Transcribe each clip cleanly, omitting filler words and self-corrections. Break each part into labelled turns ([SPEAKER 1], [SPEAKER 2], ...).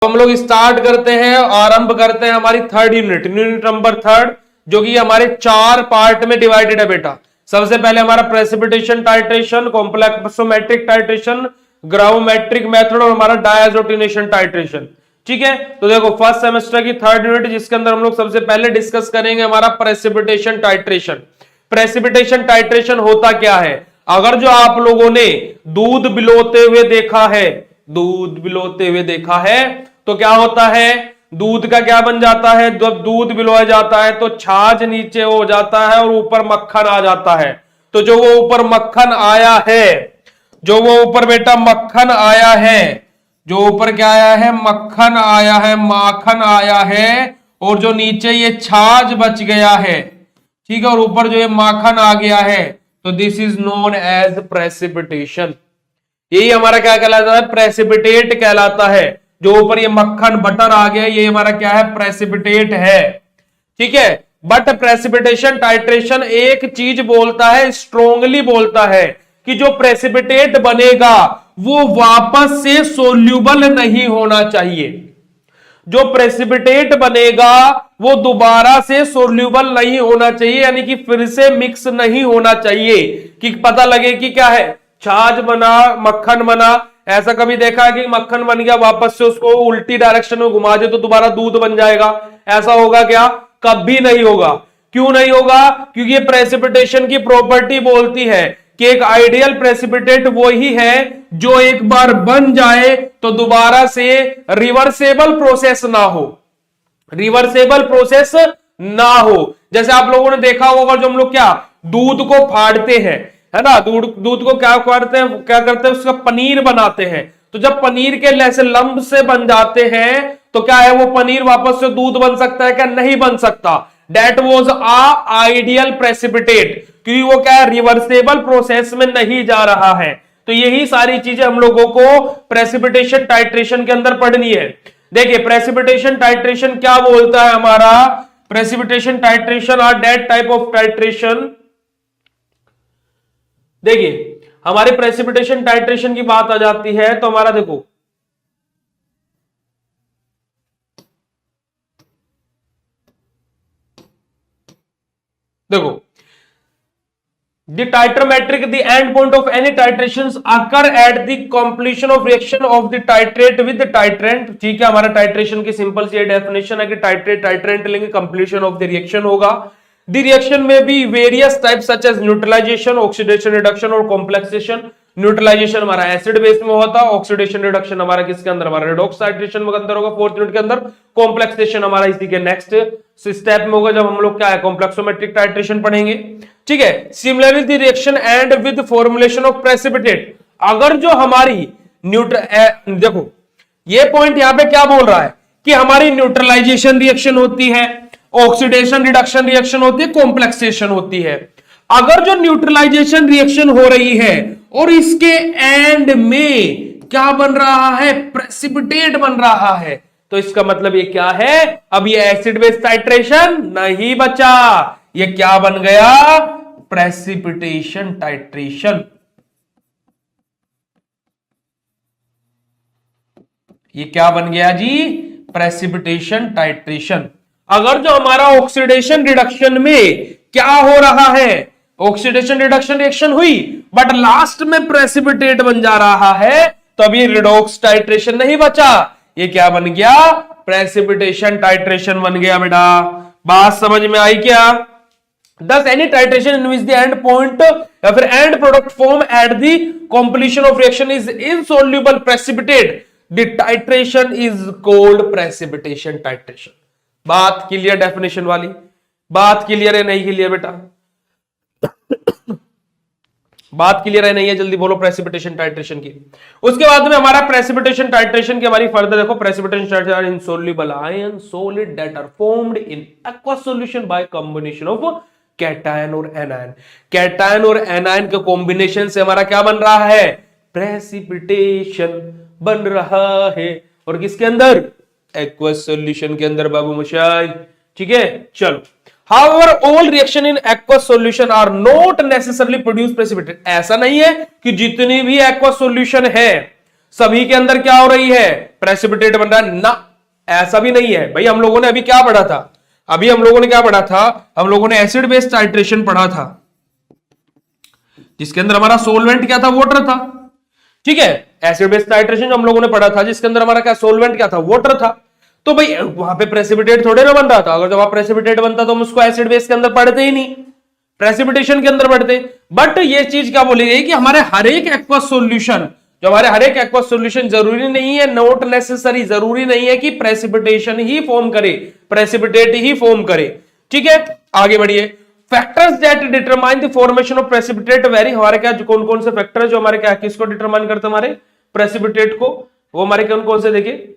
[SPEAKER 1] हम लोग स्टार्ट करते हैं, आरंभ करते हैं हमारी third unit, unit number third, जो कि हमारे 4 पार्ट में डिवाइडेड है बेटा। सबसे पहले हमारा precipitation titration, complexometric titration, gravimetric method और हमारा डायजोटिनेशन टाइट्रेशन। ठीक है, तो देखो फर्स्ट सेमेस्टर की थर्ड यूनिट, जिसके अंदर हम लोग सबसे पहले डिस्कस करेंगे हमारा प्रेसिपिटेशन टाइट्रेशन। प्रेसिपिटेशन टाइट्रेशन होता क्या है? अगर जो आप लोगों ने दूध बिलोते हुए देखा है, दूध बिलोते हुए देखा है, तो क्या होता है, दूध का क्या बन जाता है? जब दूध बिलोया जाता है तो छाछ नीचे हो जाता है और ऊपर मक्खन आ जाता है। तो जो वो ऊपर मक्खन आया है, जो वो ऊपर बेटा मक्खन आया है, जो ऊपर क्या आया है? मक्खन आया है, माखन आया है, और जो नीचे ये छाछ बच गया है, ठीक है, और ऊपर जो ये माखन आ गया है, तो this is known as precipitation. यही हमारा क्या कहलाता है? प्रेसिपिटेट कहलाता है। जो ऊपर ये मक्खन बटर आ गया, ये हमारा क्या है? प्रेसिपिटेट है। ठीक है, बट प्रेसिपिटेशन टाइट्रेशन एक चीज बोलता है, स्ट्रोंगली बोलता है, कि जो प्रेसिपिटेट बनेगा वो वापस से सोल्यूबल नहीं होना चाहिए। जो प्रेसिपिटेट बनेगा वो दोबारा से सोल्यूबल नहीं होना चाहिए, यानी कि फिर से मिक्स नहीं होना चाहिए, कि पता लगे कि क्या है, छाछ बना, मक्खन बना। ऐसा कभी देखा है कि मक्खन बन गया, वापस से उसको उल्टी डायरेक्शन में घुमा दे तो दोबारा दूध बन जाएगा? ऐसा होगा क्या? कभी नहीं होगा। क्यों नहीं होगा? क्योंकि ये प्रेसिपिटेशन की प्रॉपर्टी बोलती है कि एक आइडियल प्रेसिपिटेट वो ही है जो एक बार बन जाए तो दोबारा से रिवर्सेबल प्रोसेस ना हो, रिवर्सेबल प्रोसेस ना हो। जैसे आप लोगों ने देखा होगा, जो हम लोग क्या दूध को फाड़ते हैं, है ना, दूध को क्या करते हैं, क्या करते हैं, उसका पनीर बनाते हैं। तो जब पनीर के ऐसे लंब से बन जाते हैं तो क्या है, वो पनीर वापस से दूध बन सकता है क्या? नहीं बन सकता। That was a ideal precipitate, क्योंकि वो क्या है, रिवर्सेबल प्रोसेस में नहीं जा रहा है। तो यही सारी चीजें हम लोगों को प्रेसिपिटेशन टाइट्रेशन के अंदर पढ़नी है। देखिए प्रेसिपिटेशन टाइट्रेशन क्या बोलता है हमारा? Precipitation titration are that type of titration. देखिए हमारे प्रेसिपिटेशन टाइट्रेशन की बात आ जाती है तो हमारा देखो, the titrometric, the end point of any titrations occur at the completion of reaction of the titrate with the titrant। ठीक है, हमारा टाइट्रेशन की सिंपल सी डेफिनेशन है कि टाइट्रेट टाइट्रेंट लेंगे, कंप्लीशन ऑफ द रिएक्शन होगा। द रिएक्शन में भी various type such as neutralization, oxidation reduction और कॉम्प्लेक्सेशन। न्यूट्रलाइजेशन हमारा एसिड बेस में होता है, ऑक्सीडेशन रिडक्शन हमारा किसके अंदर? हमारा रेडॉक्स टाइट्रेशन में अंदर होगा फोर्थ यूनिट के अंदर। कॉम्प्लेक्सेशन हमारा इसी के नेक्स्ट स्टेप में होगा, जब हम लोग क्या है, कॉम्प्लेक्सोमेट्रिक टाइट्रेशन पढ़ेंगे। ठीक है, similarly the reaction and with formulation of precipitate. अगर जो हमारी देखो ये पॉइंट यहां पे क्या बोल रहा है कि हमारी न्यूट्रलाइजेशन रिएक्शन होती है, ऑक्सीडेशन रिडक्शन रिएक्शन होती है, कॉम्प्लेक्सेशन होती है। अगर जो न्यूट्रलाइजेशन रिएक्शन हो रही है और इसके एंड में क्या बन रहा है? प्रेसिपिटेट बन रहा है, तो इसका मतलब ये क्या है? अब ये एसिड बेस टाइट्रेशन नहीं बचा, ये क्या बन गया? Precipitation titration. ये क्या बन गया जी? Precipitation titration. अगर जो हमारा ऑक्सीडेशन रिडक्शन में क्या हो रहा है, ऑक्सीडेशन रिडक्शन रिएक्शन हुई बट लास्ट में प्रेसिपिटेट बन जा रहा है, तो अभी रिडॉक्स टाइट्रेशन नहीं बचा, ये क्या बन गया? प्रेसिपिटेशन टाइट्रेशन बन गया। बेटा बात समझ में आई क्या? Thus any titration in which the end point या फिर end product form at the completion of reaction is insoluble precipitate, the titration is called precipitation titration। बात क्लियर? डेफिनेशन वाली बात क्लियर है नहीं क्लियर बेटा? बात क्लियर है नहीं है? जल्दी बोलो प्रेसिपिटेशन टाइट्रेशन की। उसके बाद में हमारा प्रेसिपिटेशन टाइट्रेशन की हमारी फर्दर देखो, precipitation titration insoluble ion solid that are formed in aqueous solution by combination of cation और एनायन। कैटायन और एनायन के कॉम्बिनेशन से हमारा क्या बन रहा है? प्रेसिपिटेशन बन रहा है। और किसके अंदर? एक्वस सॉल्यूशन के अंदर बाबू मशाई। ठीक है, चलो। However, all reaction in aqueous solution are not necessarily produce precipitate। ऐसा नहीं है कि जितनी भी aqueous solution है सभी के अंदर क्या हो रही है, प्रेसिपिटेट बन रहा है ना, ऐसा भी नहीं है भाई। हम लोगों ने अभी क्या पढ़ा था, अभी हम लोगों ने क्या पढ़ा था, हम लोगों ने एसिड बेस टाइट्रेशन पढ़ा था, जिसके अंदर हमारा सोलवेंट क्या था, वाटर था। ठीक है, एसिड बेस टाइट्रेशन जो हम लोगों ने पढ़ा था, जिसके अंदर हमारा क्या सोलवेंट क्या था, वाटर था। तो भाई वहां पे प्रेसिपिटेट थोड़े ना बन रहा था, अगर जब वहां प्रेसिपिटेट बनता तो हम उसको एसिड बेस के अंदर पढ़ते ही नहीं, प्रेसिपिटेशन के अंदर पढ़ते। बट ये चीज क्या बोली गई कि हमारे हर एक एक्वस सॉल्यूशन, जो हमारे हर एक एक्वस सॉल्यूशन, जरूरी नहीं है, नॉट नेसेसरी, जरूरी नहीं है कि प्रेसिपिटेशन ही फॉर्म करे, प्रेसिपिटेट ही फॉर्म करे। ठीक है, आगे बढ़िए। Factors that determine the formation of precipitate very, हमारे क्या कौन कौन से फैक्टर जो हमारे क्या किसको डिटरमाइन करते हैं, हमारे प्रेसिपिटेट को, वो हमारे कौन कौन से, देखिए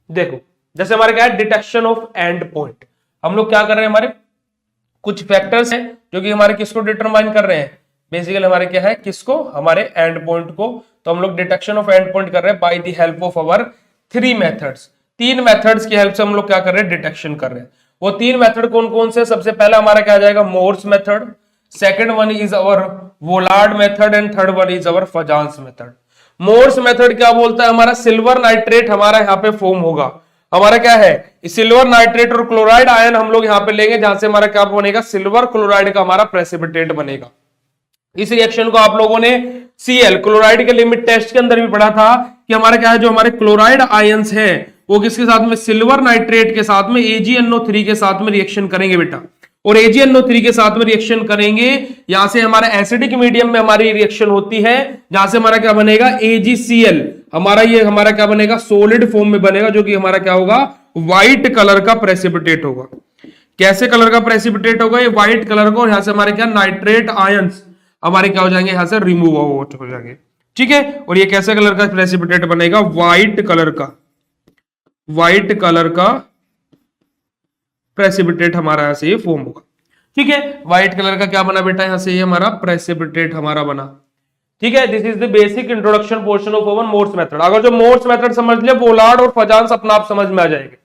[SPEAKER 1] देखो, जैसे हमारे क्या है, डिटेक्शन ऑफ एंड पॉइंट। हम लोग क्या कर रहे हैं, हमारे कुछ फैक्टर्स हैं जो कि हमारे किसको डिटरमाइन कर रहे हैं, बेसिकली हमारे क्या है, किसको, हमारे एंड पॉइंट को। तो हम लोग डिटेक्शन ऑफ एंड पॉइंट कर रहे हैं by the help of our 3 methods. 3 methods की हेल्प से हम लोग क्या कर रहे हैं, डिटेक्शन कर रहे हैं। वो 3 मेथड कौन कौन से, सबसे पहला हमारा क्या आ जाएगा, Mohr's method, second one is our Volhard method and third one is our Fajans method. Mohr's method क्या बोलता है, हमारा सिल्वर नाइट्रेट हमारा यहाँ पे फॉर्म होगा, हमारा क्या है, सिल्वर नाइट्रेट और क्लोराइड आयन हम लोग यहां पे लेंगे, जहां से हमारा क्या बनेगा, सिल्वर क्लोराइड का हमारा प्रेसिपिटेट बनेगा। इस रिएक्शन को आप लोगों ने Cl क्लोराइड के लिमिट टेस्ट के अंदर भी पढ़ा था कि हमारा क्या है, जो हमारे क्लोराइड आयंस है वो किसके साथ में, सिल्वर नाइट्रेट के साथ में AgNO3 के साथ में रिएक्शन करेंगे बेटा, और AgNO3 के साथ में रिएक्शन करेंगे, यहां से हमारा एसिडिक मीडियम में हमारी रिएक्शन होती है, जहां से हमारा क्या बनेगा, AgCl, हमारा ये हमारा क्या बनेगा, सॉलिड फॉर्म में बनेगा, जो कि हमारा क्या होगा, व्हाइट कलर का प्रेसिपिटेट होगा। कैसे कलर का प्रेसिपिटेट होगा, ये व्हाइट कलर का, और यहां से हमारे क्या, नाइट्रेट आयंस हमारे क्या हो जाएंगे, यहां से रिमूव आउट हो जाएंगे। ठीक है, और ये कैसे कलर का प्रेसिपिटेट बनेगा, व्हाइट कलर का, व्हाइट कलर का प्रेसिपिटेट हमारा यहां से ये फॉर्म होगा। ठीक है, व्हाइट कलर का क्या बना बेटा, यहां से ये हमारा प्रेसिपिटेट हमारा बना। ठीक है, this is the basic introduction portion of our Mohr's method. अगर जो मोर्स मेथड समझ लिया, वोलार्ड और फजांस अपना आप समझ में आ जाएंगे।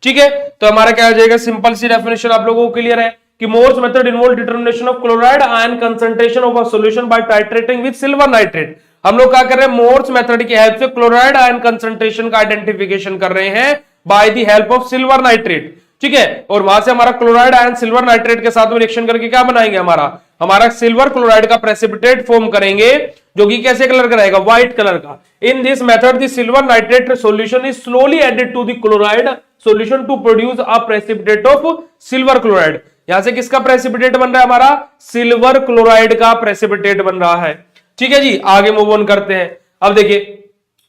[SPEAKER 1] ठीक है, तो हमारा क्या आ जाएगा, सिंपल सी डेफिनेशन आप लोगों को क्लियर है कि Mohr's method involve determination of chloride ion concentration of a solution by titrating with silver nitrate. हम लोग क्या कर रहे हैं, मोर्स मेथड की हेल्प से क्लोराइड आयन कंसंट्रेशन का आइडेंटिफिकेशन कर रहे हैं by the help of silver nitrate. ठीक है, और वहां से हमारा क्लोराइड आयन सिल्वर नाइट्रेट के साथ में रिएक्शन करके क्या बनाएंगे, हमारा सिल्वर क्लोराइड का प्रेसिपिटेट फॉर्म करेंगे, जो कि कैसे कलर का रहेगा, व्हाइट कलर का। In this method the silver nitrate solution is slowly added to the chloride solution to produce a precipitate of silver chloride. यहां से किसका प्रेसिपिटेट बन रहा है, हमारा सिल्वर क्लोराइड का प्रेसिपिटेट बन रहा है। ठीक है जी, आगे मूव ऑन करते हैं। अब देखिए,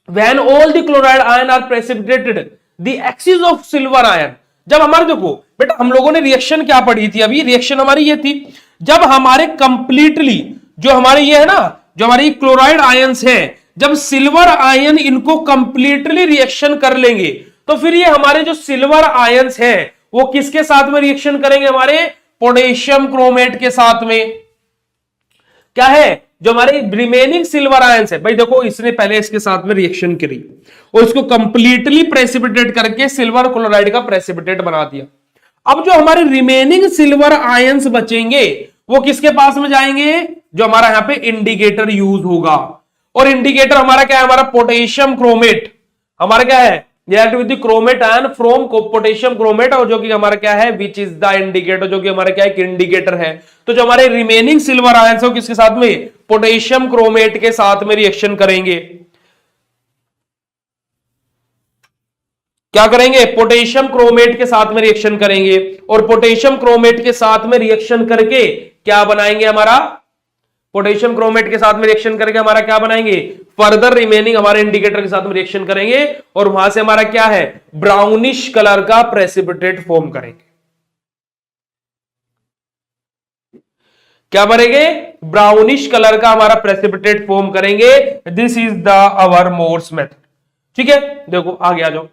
[SPEAKER 1] when all the chloride ion are precipitated the excess of silver ion, जब हमारे देखो बेटा, हम लोगों ने रिएक्शन क्या पढ़ी थी, अभी रिएक्शन हमारी ये थी, जब हमारे कंप्लीटली जो हमारे ये है ना, जो हमारी क्लोराइड आयंस है, जब सिल्वर आयन इनको कंप्लीटली रिएक्शन कर लेंगे, तो फिर ये हमारे जो सिल्वर आयंस है वो किसके साथ में रिएक्शन करेंगे, हमारे पोटेशियम क्रोमेट के साथ में। क्या है, जो हमारे रिमेनिंग सिल्वर आयंस है, भाई देखो इसने पहले इसके साथ में रिएक्शन करी और इसको कंप्लीटली प्रेसिपिटेट करके सिल्वर क्लोराइड का प्रेसिपिटेट बना दिया। अब जो हमारे रिमेनिंग सिल्वर आयंस बचेंगे वो किसके पास में जाएंगे, जो हमारा यहां पे इंडिकेटर यूज होगा, और इंडिकेटर हमारा क्या है, हमारा पोटेशियम क्रोमेट, हमारा क्या है, react with the chromate ion from potassium chromate, और जो कि हमारा क्या है, विच इज द इंडिकेटर, जो कि हमारा क्या है, इंडिकेटर है। तो जो हमारे रिमेनिंग सिल्वर आयंस है किसके साथ में, पोटेशियम क्रोमेट के साथ में रिएक्शन करेंगे। क्या करेंगे, पोटेशियम क्रोमेट के साथ में रिएक्शन करेंगे, और पोटेशियम क्रोमेट के साथ में रिएक्शन करके क्या बनाएंगे, हमारा पोटेशियम क्रोमेट के साथ में रिएक्शन करके हमारा क्या बनाएंगे, फर्दर रिमेनिंग हमारे इंडिकेटर के साथ में रिएक्शन करेंगे, और वहां से हमारा क्या है, ब्राउनिश कलर का प्रेसिपिटेट फॉर्म करेंगे। क्या बनेंगे, ब्राउनिश कलर का हमारा प्रेसिपिटेट फॉर्म करेंगे। This is the our Mohr's method. ठीक है, देखो आगे आ जाओ।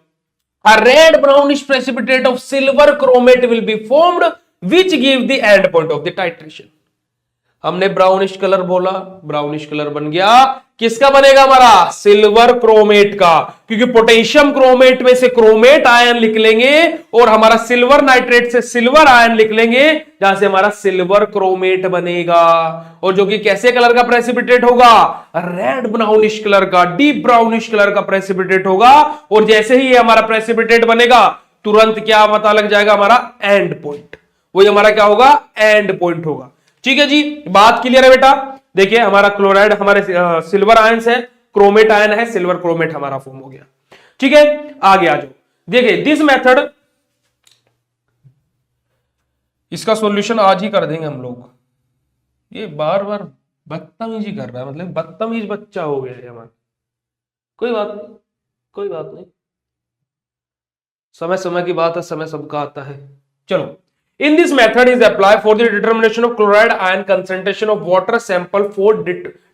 [SPEAKER 1] A red brownish precipitate of silver chromate will be formed, which give the end point of the titration. हमने ब्राउनिश कलर बोला, ब्राउनिश कलर बन गया, किसका बनेगा हमारा? सिल्वर क्रोमेट का, क्योंकि पोटेशियम क्रोमेट में से क्रोमेट आयन लिख लेंगे और हमारा सिल्वर नाइट्रेट से सिल्वर आयन लिख लेंगे, जहां से हमारा सिल्वर क्रोमेट बनेगा, और जो कि कैसे कलर का प्रेसिपिटेट होगा? रेड ब्राउनिश कलर का, डीप ब्राउनिश कलर का प्रेसिपिटेट होगा। और जैसे ही ये हमारा प्रेसिपिटेट बनेगा, तुरंत क्या पता लग जाएगा? हमारा एंड पॉइंट, वही हमारा क्या होगा? एंड पॉइंट होगा। ठीक है जी, बात क्लियर है बेटा? देखिए हमारा क्लोराइड, हमारे सिल्वर आयन है, क्रोमेट आयन है, सिल्वर क्रोमेट हमारा फॉर्म हो गया। ठीक है, आगे आ जाओ। देखिए दिस मेथड, इसका सॉल्यूशन आज ही कर देंगे हम लोग। ये बार बार बदतमीजी कर रहा है, मतलब बदतमीज बच्चा हो गया है हमारा। कोई बात नहीं, कोई बात नहीं, समय समय की बात है, समय सबका आता है। चलो, in this method is applied for the determination of chloride ion concentration of water sample for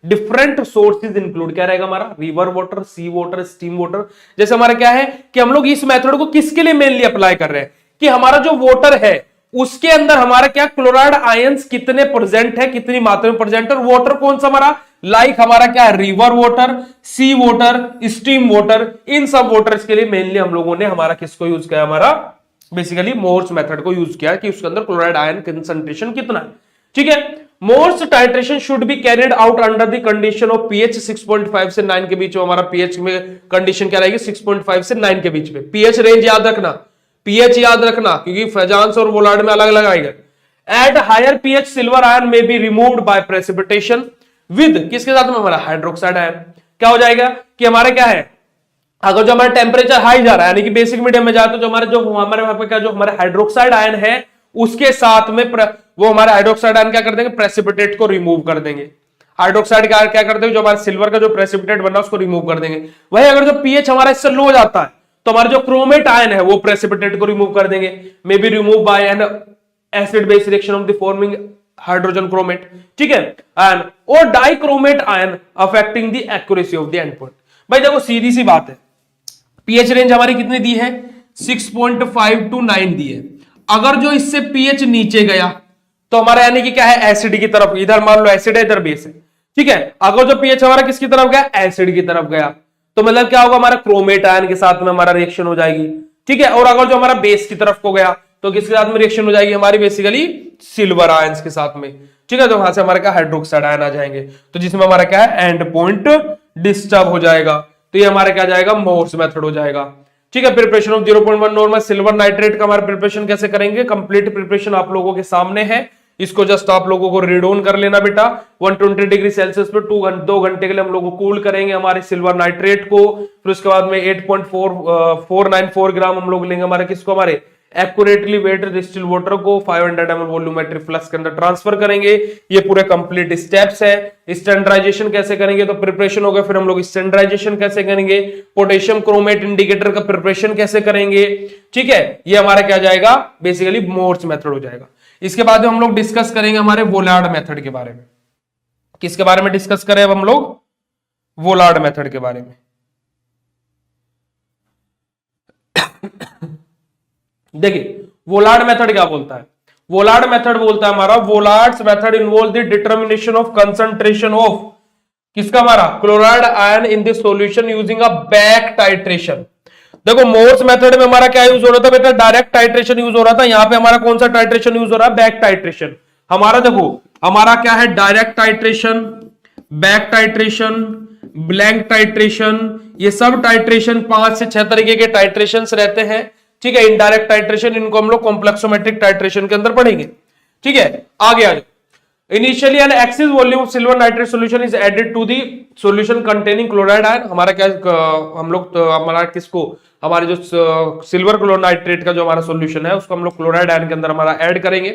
[SPEAKER 1] different sources include, क्या रहेगा हमारा? रिवर वाटर, सी वाटर, स्टीम वाटर। जैसे हमारा क्या है कि हम लोग इस मेथड को किसके लिए मेनली अप्लाई कर रहे हैं कि हमारा जो वाटर है उसके अंदर हमारा क्या क्लोराइड आयंस कितने प्रेजेंट है, कितनी मात्रा में प्रेजेंट है। वाटर कौन सा हमारा? लाइक हमारा क्या है? रिवर वाटर, सी वाटर, स्टीम वाटर। इन सब वाटर्स के लिए मेनली हम लोगों ने हमारा किसको यूज किया? हमारा बेसिकली मोर्स मेथड को यूज किया कि उसके अंदर क्लोराइड आयन कंसंट्रेशन कितना है। ठीक है, Mohr's titration should be carried out under the condition of pH 6.5 से 9 के बीच में। हमारा पीएच में कंडीशन क्या रहेगी? 6.5 से 9 के बीच में। पीएच रेंज याद रखना, पीएच याद रखना, क्योंकि फेजांस और वोलार्ड में अलग अलग आएगा। At higher pH silver ion में be removed by precipitation with, किसके साथ में? हमारा हाइड्रोक्साइड आयन। क्या हो जाएगा कि हमारे क्या है, अगर जो हमारा टेम्परेचर हाई जा रहा है, यानी कि बेसिक मीडियम में जाए, तो जो हमारे वहां पे क्या, जो हमारे हाइड्रोक्साइड आयन है उसके साथ में वो हमारे हाइड्रोक्साइड आयन क्या कर देंगे? प्रेसिपिटेट को रिमूव कर देंगे। हाइड्रोक्साइड का क्या कर देंगे? जो हमारे सिल्वर का जो प्रेसिपिटेट बना उसको रिमूव कर देंगे। वही अगर जो पीएच हमारा इससे लो जाता है तो हमारे जो क्रोमेट आयन है वो प्रेसिपिटेट को रिमूव कर देंगे। May be remove by N acid base reaction of the forming hydrogen chromate. ठीक है, एंड और dichromate ion affecting the accuracy of the end point. भाई देखो सीधी सी बात है, पीएच रेंज हमारी कितनी दी है? 6.5 to 9 दी है। अगर जो इससे पीएच नीचे गया तो हमारा यानी कि क्या है? एसिड की तरफ। इधर मान लो एसिड है, इधर बेस है। ठीक है, अगर जो पीएच हमारा किसकी तरफ गया? एसिड की तरफ गया, तो मतलब क्या होगा? हमारा क्रोमेट आयन के साथ में हमारा रिएक्शन हो जाएगी। ठीक है, और अगर जो हमारा बेस की तरफ को गया तो किसके साथ में रिएक्शन हो जाएगी? हमारी बेसिकली सिल्वर आयंस के साथ में। ठीक है, तो वहां से हमारा क्या? हाइड्रोक्साइड आयन आ जाएंगे, तो जिसमें हमारा क्या है? एंड पॉइंट डिस्टर्ब हो जाएगा। तो ये हमारा क्या जाएगा? मोर्स मेथड हो जाएगा। ठीक है, preparation of 0.1 normal silver nitrate का हमारा प्रिपरेशन कैसे करेंगे? कंप्लीट प्रिपरेशन आप लोगों के सामने है, इसको जस्ट आप लोगों को रीड ऑन कर लेना बेटा। 120 डिग्री सेल्सियस पे 2 घंटे के लिए हम लोग कूल करेंगे हमारे सिल्वर नाइट्रेट को। फिर उसके बाद में 8.494 ग्राम हम लोग लेंगे हमारे किसको? हमारे एक्यूरेटली वेट डिस्टिल वाटर को 500 ml वॉल्यूमेट्रिक फ्लक्स के अंदर ट्रांसफर करेंगे। ये पूरे कंप्लीट स्टेप्स है। स्टैंडर्डाइजेशन कैसे करेंगे? तो प्रिपरेशन हो गया, फिर हम लोग स्टैंडर्डाइजेशन कैसे करेंगे? पोटेशियम क्रोमेट इंडिकेटर का प्रिपरेशन कैसे करेंगे? ठीक है, ये हमारा क्या जाएगा? बेसिकली मोर्स मेथड हो जाएगा। इसके बाद हम लोग डिस्कस करेंगे हमारे वोलार्ड मेथड के बारे में। किसके बारे में डिस्कस करें अब हम लोग? वोलार्ड मेथड के बारे में। देखिए वोलार्ड मेथड क्या बोलता है? वोलार्ड मेथड बोलता है हमारा, Volhard's method involve the determination of concentration of किसका? हमारा chloride ion in the solution using a back titration. देखो मोर्स मेथड में हमारा क्या यूज हो रहा था बेटा? डायरेक्ट टाइट्रेशन यूज हो रहा था। यहां पे हमारा कौन सा टाइट्रेशन यूज हो रहा है? Back titration. हमारा देखो हमारा क्या है? Direct titration, back titration, blank titration, ये सब टाइट्रेशन 5 से 6 तरीके के टाइट्रेशंस रहते हैं। ठीक है, इनडायरेक्ट टाइट्रेशन, इनको हम लोग कॉम्प्लेक्सोमेट्रिक टाइट्रेशन के अंदर पढ़ेंगे। ठीक है, आगे आ जाओ। Initially an excess volume of silver nitrate solution is added to the solution containing chloride ion। हमारा क्या हम लोग तो हमारा किसको? हमारे जो सिल्वर क्लोराइड का जो हमारा सॉल्यूशन है उसको हम लोग क्लोराइड आयन के अंदर हमारा ऐड करेंगे।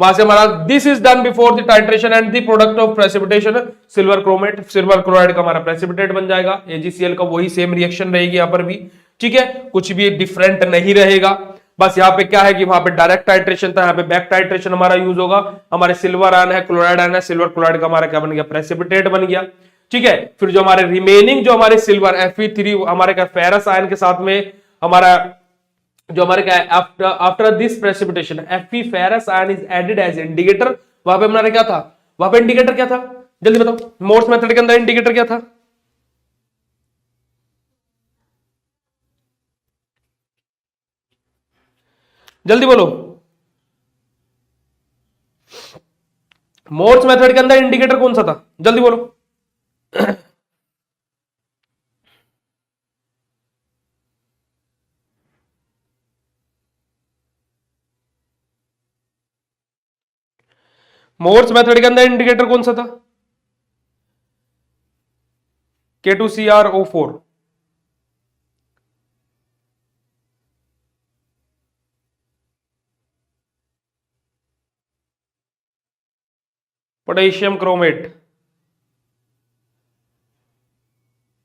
[SPEAKER 1] वहां से हमारा this is done before the titration and the product of precipitation silver chromate, silver chloride का हमारा प्रेसिपिटेट बन जाएगा। AgCl का वही सेम रिएक्शन रहेगी यहाँ पर भी। ठीक है, कुछ भी डिफरेंट नहीं रहेगा। बस यहाँ पे क्या है कि वहां पे डायरेक्ट टाइट्रेशन था, यहाँ पे बैक टाइट्रेशन हमारा यूज होगा। हमारे सिल्वर आयन है, क्लोराइड आयन है, सिल्वर क्लोराइड का हमारा क्या बन गया? प्रेसिपिटेट बन गया। ठीक है, फिर जो हमारे रिमेनिंग जो हमारे सिल्वर Fe3 हमारे क्या फेरस आयन के साथ में हमारा जो हमारे क्या है? After this precipitation Fe ferrous ion is added as indicator. वहां पे हमारा क्या था? वहां पे इंडिकेटर क्या था? जल्दी बताओ, मोर्स मेथड के अंदर इंडिकेटर क्या था? जल्दी बोलो। मोर्स मेथड के अंदर इंडिकेटर कौन सा था, जल्दी बोलो। मोर्स मेथड के अंदर इंडिकेटर कौन सा था? K2CrO4। Potassium chromate,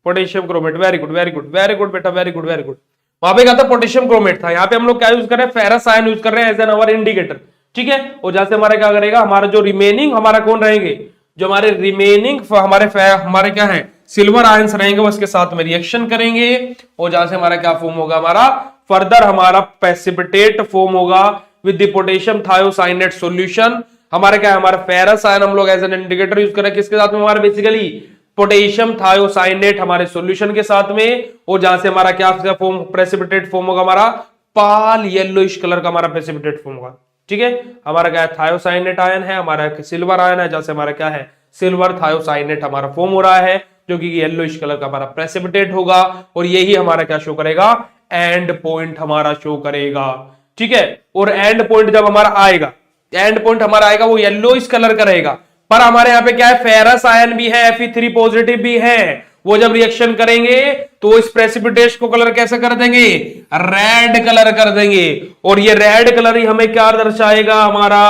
[SPEAKER 1] potassium chromate, very good very good very good बेटा, वेरी गुड वेरी गुड। वहां पे क्या था, पोटेशियम क्रोमेट था। यहाँ पे हम लोग क्या यूज कर रहे हैं, फेरस आयन यूज कर रहे हैं एज एन अवर इंडिकेटर, ठीक है। और जैसे हमारा क्या करेगा, हमारा जो रिमेनिंग हमारा कौन रहेंगे, जो हमारे रिमेनिंग हमारे क्या है, सिल्वर आयंस रहेंगे, वो इसके साथ में रिएक्शन करेंगे और जहां से हमारा क्या फॉर्म होगा, हमारा फर्दर हमारा प्रेसिपिटेट फॉर्म होगा with the potassium thiocyanate solution. हमारा क्या है, हमारा फेरस आयन हम लोग एज एन इंडिकेटर यूज कर रहे हैं, किसके साथ में, हमारा बेसिकली पोटेशियम थायोसाइनेट हमारे सॉल्यूशन के साथ में। और जहां से हमारा क्या फॉर्म, प्रेसिपिटेट फॉर्म होगा, हमारा पाल येलोइश कलर का हमारा प्रेसिपिटेट फॉर्म होगा, ठीक है। हमारा क्या है, थायोसाइनेट आयन है, हमारा सिल्वर आयन है, जहां से हमारा क्या है, सिल्वर थायोसाइनेट हमारा फॉर्म हो रहा है, जो कि येलोइश कलर का हमारा प्रेसिपिटेट होगा। और यही हमारा क्या शो करेगा, एंड पॉइंट हमारा शो करेगा, ठीक है। और एंड पॉइंट जब हमारा आएगा, एंड पॉइंट हमारा आएगा वो येलोइश कलर का रहेगा, पर हमारे यहाँ पे क्या है, फेरस आयन भी है, Fe3 पॉजिटिव भी है। वो जब रिएक्शन करेंगे तो इस प्रेसिपिटेशन को कलर कैसे कर देंगे, रेड कलर कर देंगे। और ये रेड कलर ही हमें क्या दर्शाएगा, हमारा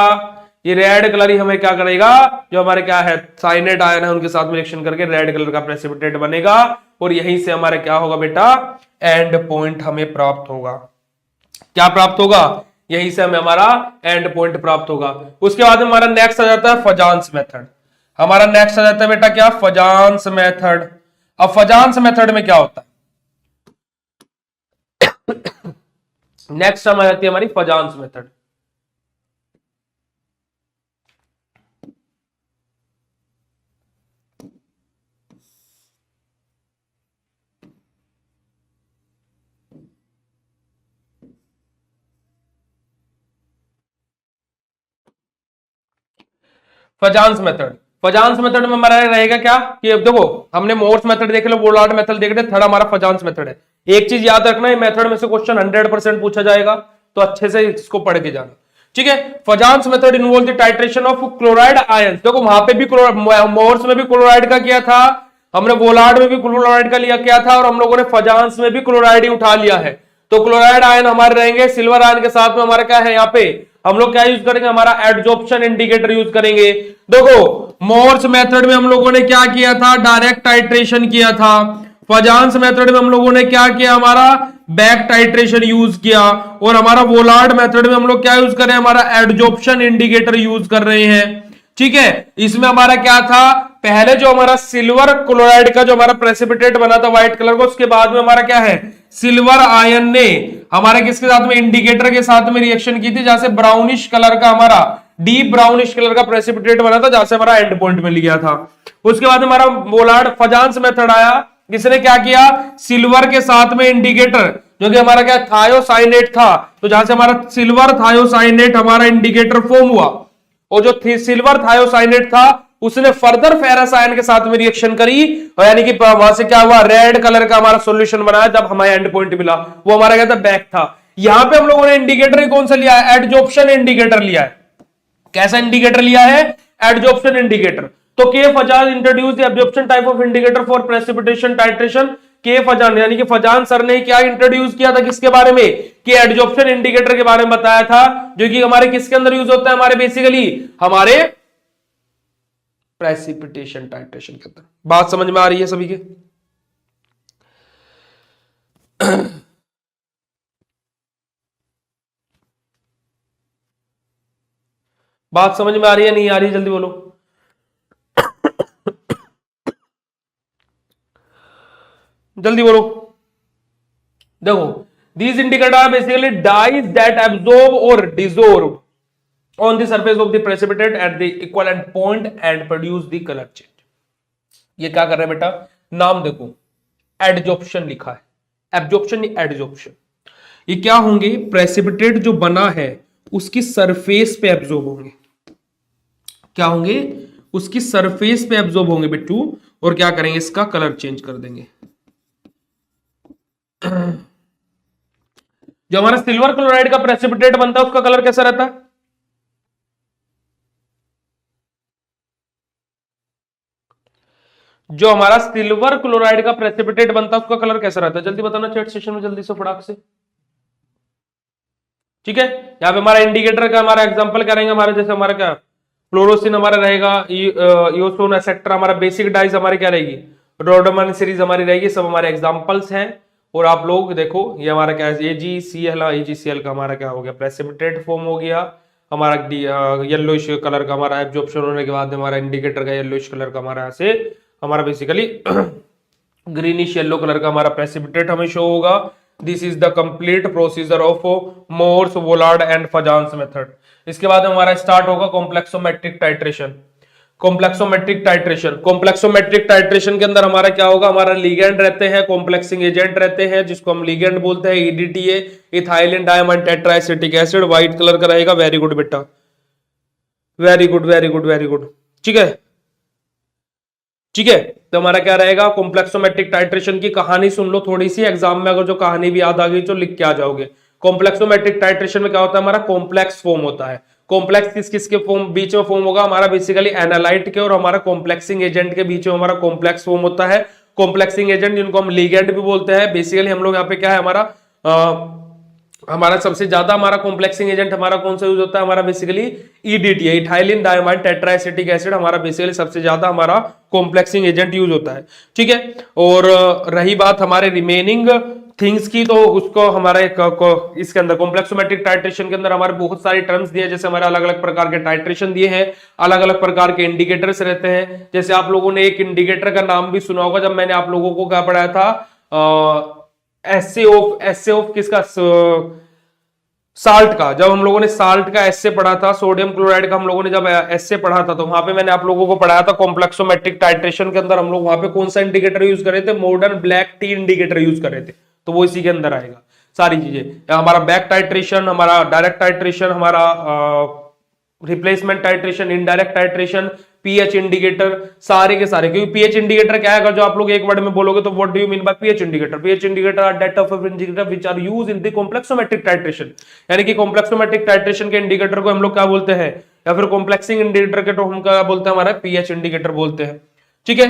[SPEAKER 1] ये रेड कलर ही हमें क्या करेगा, जो हमारे क्या है साइनेट आयन है उनके साथ में रिएक्शन करके रेड कलर का प्रेसिपिटेट बनेगा। और यहीं से हमारे क्या होगा बेटा, एंड पॉइंट हमें प्राप्त होगा। क्या प्राप्त होगा, यहीं से हमें हमारा एंड पॉइंट प्राप्त होगा। उसके बाद हमारा नेक्स्ट आ जाता है फजान्स मेथड। हमारा नेक्स्ट आ जाता है बेटा क्या, फजान्स मेथड। अब फजान्स मेथड में क्या होता है, नेक्स्ट हम आ जाती है हमारी फजान्स मेथड। फजान्स मेथड, फजान्स मेथड में हमारा रहेगा क्या कि अब देखो, हमने मोर्स मेथड देख लो, वोलार्ड मेथड देख रहे, थर्ड हमारा फजान्स मेथड है। एक चीज याद रखना, है मेथड में से क्वेश्चन 100% पूछा जाएगा, तो अच्छे से इसको पढ़ के जाना, ठीक है। फजान्स method involve the titration of chloride ions. देखो वहां पे भी मोर्स में भी क्लोराइड का किया था, हमने वोलार्ड में भी क्लोराइड का लिया किया था, और हम लोगों ने फजान्स में भी क्लोराइड ही उठा लिया है। तो क्लोराइड आयन हमारे रहेंगे, सिल्वर आयन के साथ में हमारा क्या है, यहाँ पे हम लोग क्या यूज करेंगे, हमारा एडजॉर्प्शन इंडिकेटर यूज करेंगे। देखो मोर्स मेथड में हम लोगों ने क्या किया था, डायरेक्ट टाइट्रेशन किया था। फजान्स मेथड में हम लोगों ने क्या किया, हमारा बैक टाइट्रेशन यूज किया। और हमारा वोलार्ड मेथड में हम लोग क्या यूज कर रहे हैं, हमारा एडजॉर्प्शन इंडिकेटर यूज कर रहे हैं, ठीक है। इसमें हमारा क्या था, पहले जो हमारा सिल्वर क्लोराइड का जो हमारा प्रेसिपिटेट बना था व्हाइट कलर को, उसके बाद में हमारा क्या है, सिल्वर आयन ने हमारे किसके साथ में, इंडिकेटर के साथ में रिएक्शन की थी, जहां से ब्राउनिश कलर का हमारा डीप ब्राउनिश कलर का प्रेसिपिटेट बना था, जहां से हमारा एंड पॉइंट मिल गया था। उसके बाद हमारा वोलार्ड फजान्स मेथड आया, किसने क्या किया, सिल्वर के साथ में इंडिकेटर, जो कि हमारा क्या थायोसाइनेट था, तो जहां से हमारा सिल्वर थायोसाइनेट हमारा इंडिकेटर फॉर्म हुआ। और जो सिल्वर थायोसाइनेट था उसने फर्दर फेरस आयन के साथ में रिएक्शन करी, और यानी कि वहां से क्या हुआ, रेड कलर का हमारा सॉल्यूशन बनाया। जब हमारा एंड पॉइंट मिला वो हमारा क्या था, बैक था। यहां पे हम लोगों ने इंडिकेटर कौन सा लिया है, एडजॉर्प्शन इंडिकेटर लिया है। कैसा इंडिकेटर लिया है, एडजॉर्प्शन इंडिकेटर। तो K Fajans introduce the absorption type of indicator for precipitation titration. K Fajans यानी कि फजान सर ने क्या इंट्रोड्यूस किया था, किसके बारे में, कि एडजॉर्प्शन इंडिकेटर के बारे में बताया था, जो कि हमारे किसके अंदर यूज होता है, हमारे बेसिकली हमारे प्रेसिपिटेशन टाइट्रेशन के अंदर। बात समझ में आ रही है सभी के? बात समझ में आ रही है, नहीं आ रही, जल्दी बोलो। जल्दी बोलो। देखो these indicators are basically dyes that absorb or dissolve on the surface of the precipitate at the equivalent point and produce the color change। ये क्या कर रहे हैं बेटा, नाम देखो, एडजॉर्प्शन लिखा है, एब्जॉर्प्शन नहीं एडजॉर्प्शन। ये क्या होंगे, प्रेसिपिटेट जो बना है उसकी सरफेस पे एब्जॉर्ब होंगे। क्या होंगे, उसकी सरफेस पे एब्जॉर्ब होंगे बिट्टू, और क्या करेंगे, इसका कलर चेंज कर देंगे। जो हमारा सिल्वर क्लोराइड का प्रेसिपिटेट बनता है उसका कलर कैसा रहता है? जो हमारा सिल्वर क्लोराइड का प्रेसिपिटेट बनता है उसका कलर कैसा रहता है? जल्दी बताना चैट सेशन में, जल्दी से फटाक से। ठीक है, यहाँ पे हमारा इंडिकेटर का हमारा एग्जांपल करेंगे। हमारे जैसे हमारा क्या फ्लोरोसिन हमारा रहेगा, यूसोन एक्सेट्रा, हमारा बेसिक डाइज हमारी क्या रहेगी, रोडोमन सीरीज हमारी रहेगी, सब हमारे एग्जांपल्स हैं। और आप लोग देखो ये हमारा क्या है, AgCl, AgCl का हमारा क्या हो गया, प्रेसिपिटेट फॉर्म हो गया। हमारा येलोइश कलर का हमारा एब्जॉर्प्शन होने के बाद हमारा इंडिकेटर का येलोइश कलर का हमारा ऐसे हमारा बेसिकली ग्रीनिश येलो कलर का हमारा प्रेसिपिटेट हमें शो होगा। This is the complete procedure of Mohr's, Volhard and Fajans method. इसके बाद हमारा स्टार्ट होगा complexometric titration. Complexometric titration, complexometric titration के अंदर हमारा क्या होगा, हमारा लिगेंड रहते हैं, कॉम्प्लेक्सिंग एजेंट रहते हैं, जिसको हम लिगेंड बोलते हैं, EDTA, ethylene diamine tetraacetic acid, white colour का रहेगा। वेरी गुड बेटा, very good very good very good. ठीक है, ठीक है, तो हमारा क्या रहेगा, कॉम्प्लेक्सोमेट्रिक टाइट्रेशन की कहानी सुन लो थोड़ी सी, एग्जाम में अगर जो कहानी भी याद आ गई तो लिख के आ जाओगे। कॉम्प्लेक्सोमेट्रिक टाइट्रेशन में क्या होता है, हमारा कॉम्प्लेक्स फॉर्म होता है। कॉम्प्लेक्स किस किस के फॉर्म बीच में फॉर्म होगा, हमारा बेसिकली एनालाइट के और हमारा कॉम्प्लेक्सिंग एजेंट के बीच में हमारा कॉम्प्लेक्स फॉर्म होता है। कॉम्प्लेक्सिंग एजेंट जिनको हम लिगेंड भी बोलते हैं। बेसिकली हम लोग यहाँ पे क्या है, हमारा सबसे ज्यादा हमारा कॉम्प्लेक्सिंग एजेंट हमारा कौन सा यूज होता है, हमारा बेसिकली EDTA, इथाइलिन डायमाइड टेट्राएसिटिक एसिड, हमारा बेसिकली सबसे ज्यादा हमारा कॉम्प्लेक्सिंग एजेंट यूज होता है। ठीक है, और रही बात हमारे रिमेनिंग थिंग्स की, तो उसको हमारे इसके अंदर कॉम्प्लेक्सोमेट्रिक टाइट्रेशन के अंदर हमारे बहुत सारी टर्म्स दिए, जैसे हमारे अलग अलग प्रकार के टाइट्रेशन दिए हैं, अलग अलग प्रकार के इंडिकेटर्स रहते हैं। जैसे आप लोगों ने एक इंडिकेटर का नाम भी सुना होगा, जब मैंने आप लोगों को क्या पढ़ाया था, एसे ऑफ किसका, साल्ट का। जब हम लोगों ने साल्ट का एसे पढ़ा था, सोडियम क्लोराइड का हम लोगों ने जब एसे पढ़ा था, तो वहां पे मैंने आप लोगों को पढ़ाया था कॉम्प्लेक्सोमेट्रिक टाइट्रेशन के अंदर हम लोग वहां पे कौन सा इंडिकेटर यूज कर रहे थे, modern black T indicator use कर रहे थे। तो वो इसी के अंदर आएगा सारी चीजें। हमारा बैक टाइट्रेशन, हमारा डायरेक्ट टाइट्रेशन, हमारा replacement titration, indirect titration, pH indicator, सारे के सारे। क्योंकि पीएच इंडिकेटर क्या है, अगर जो आप लोग एक वर्ड में बोलोगे तो what do you mean by pH indicator? PH indicator are data of indicator which are used in the complexometric titration. यानी कि कॉम्प्लेक्सोमेट्रिक टाइट्रेशन के इंडिकेटर को हम लोग क्या बोलते हैं, या फिर कॉम्प्लेक्सिंग इंडिकेटर के तो हम क्या बोलते हैं, हमारा पीएच इंडिकेटर बोलते हैं। ठीक है,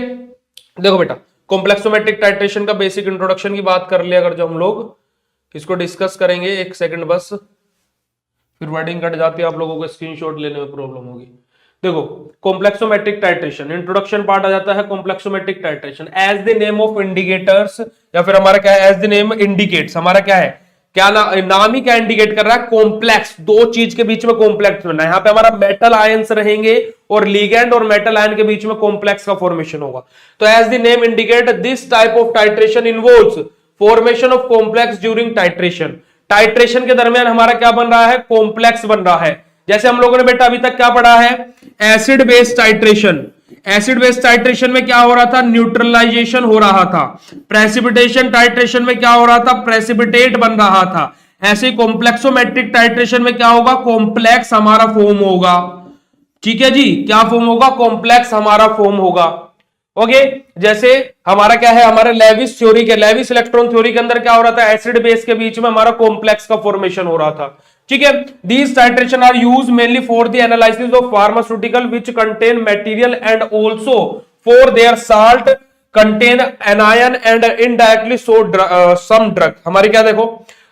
[SPEAKER 1] देखो बेटा, कॉम्प्लेक्सोमेट्रिक टाइट्रेशन का बेसिक इंट्रोडक्शन की बात कर ले अगर जो हम लोग इसको डिस्कस करेंगे, एक सेकंड बस, फिर वर्डिंग कट जाती है, आप लोगों को स्क्रीनशॉट लेने में प्रॉब्लम होगी। देखो, कॉम्प्लेक्सोमेट्रिक टाइट्रेशन इंट्रोडक्शन पार्ट आ जाता है। Complexometric titration as the name of indicators, या फिर हमारा क्या है, एज द नेम इंडिकेट्स, हमारा क्या है, क्या नाम ही क्या इंडिकेट कर रहा है, कॉम्प्लेक्स, दो चीज के बीच में कॉम्प्लेक्स बनना है। यहाँ पे हमारा मेटल आयंस रहेंगे और लिगेंड और मेटल आयन के बीच में कॉम्प्लेक्स का फॉर्मेशन होगा। तो as the name indicate, this type of titration involves formation of complex during titration. Titration के दरमियान हमारा क्या बन रहा है, कॉम्प्लेक्स बन रहा है। जैसे हम लोगों ने बेटा अभी तक क्या पढ़ा है, acid base titration. Acid base titration में क्या हो रहा था, न्यूट्रलाइजेशन हो रहा था। प्रेसिपिटेशन टाइट्रेशन में क्या हो रहा था, प्रेसिपिटेट बन रहा था। ऐसे कॉम्प्लेक्सोमेट्रिक टाइट्रेशन में क्या होगा, कॉम्प्लेक्स हमारा फॉर्म होगा। ठीक है जी, क्या फॉर्म होगा, कॉम्प्लेक्स हमारा फॉर्म होगा। ओके, जैसे हमारा क्या है, हमारे लेविस थ्योरी के, लेविस इलेक्ट्रॉन थ्योरी के अंदर क्या हो रहा था, एसिड बेस के बीच में हमारा कॉम्प्लेक्स का फॉर्मेशन हो रहा था। ठीक है, these titration are used mainly for the analysis of pharmaceutical which contain material and also for their salt contain anion and indirectly so some drug। हमारी क्या देखो,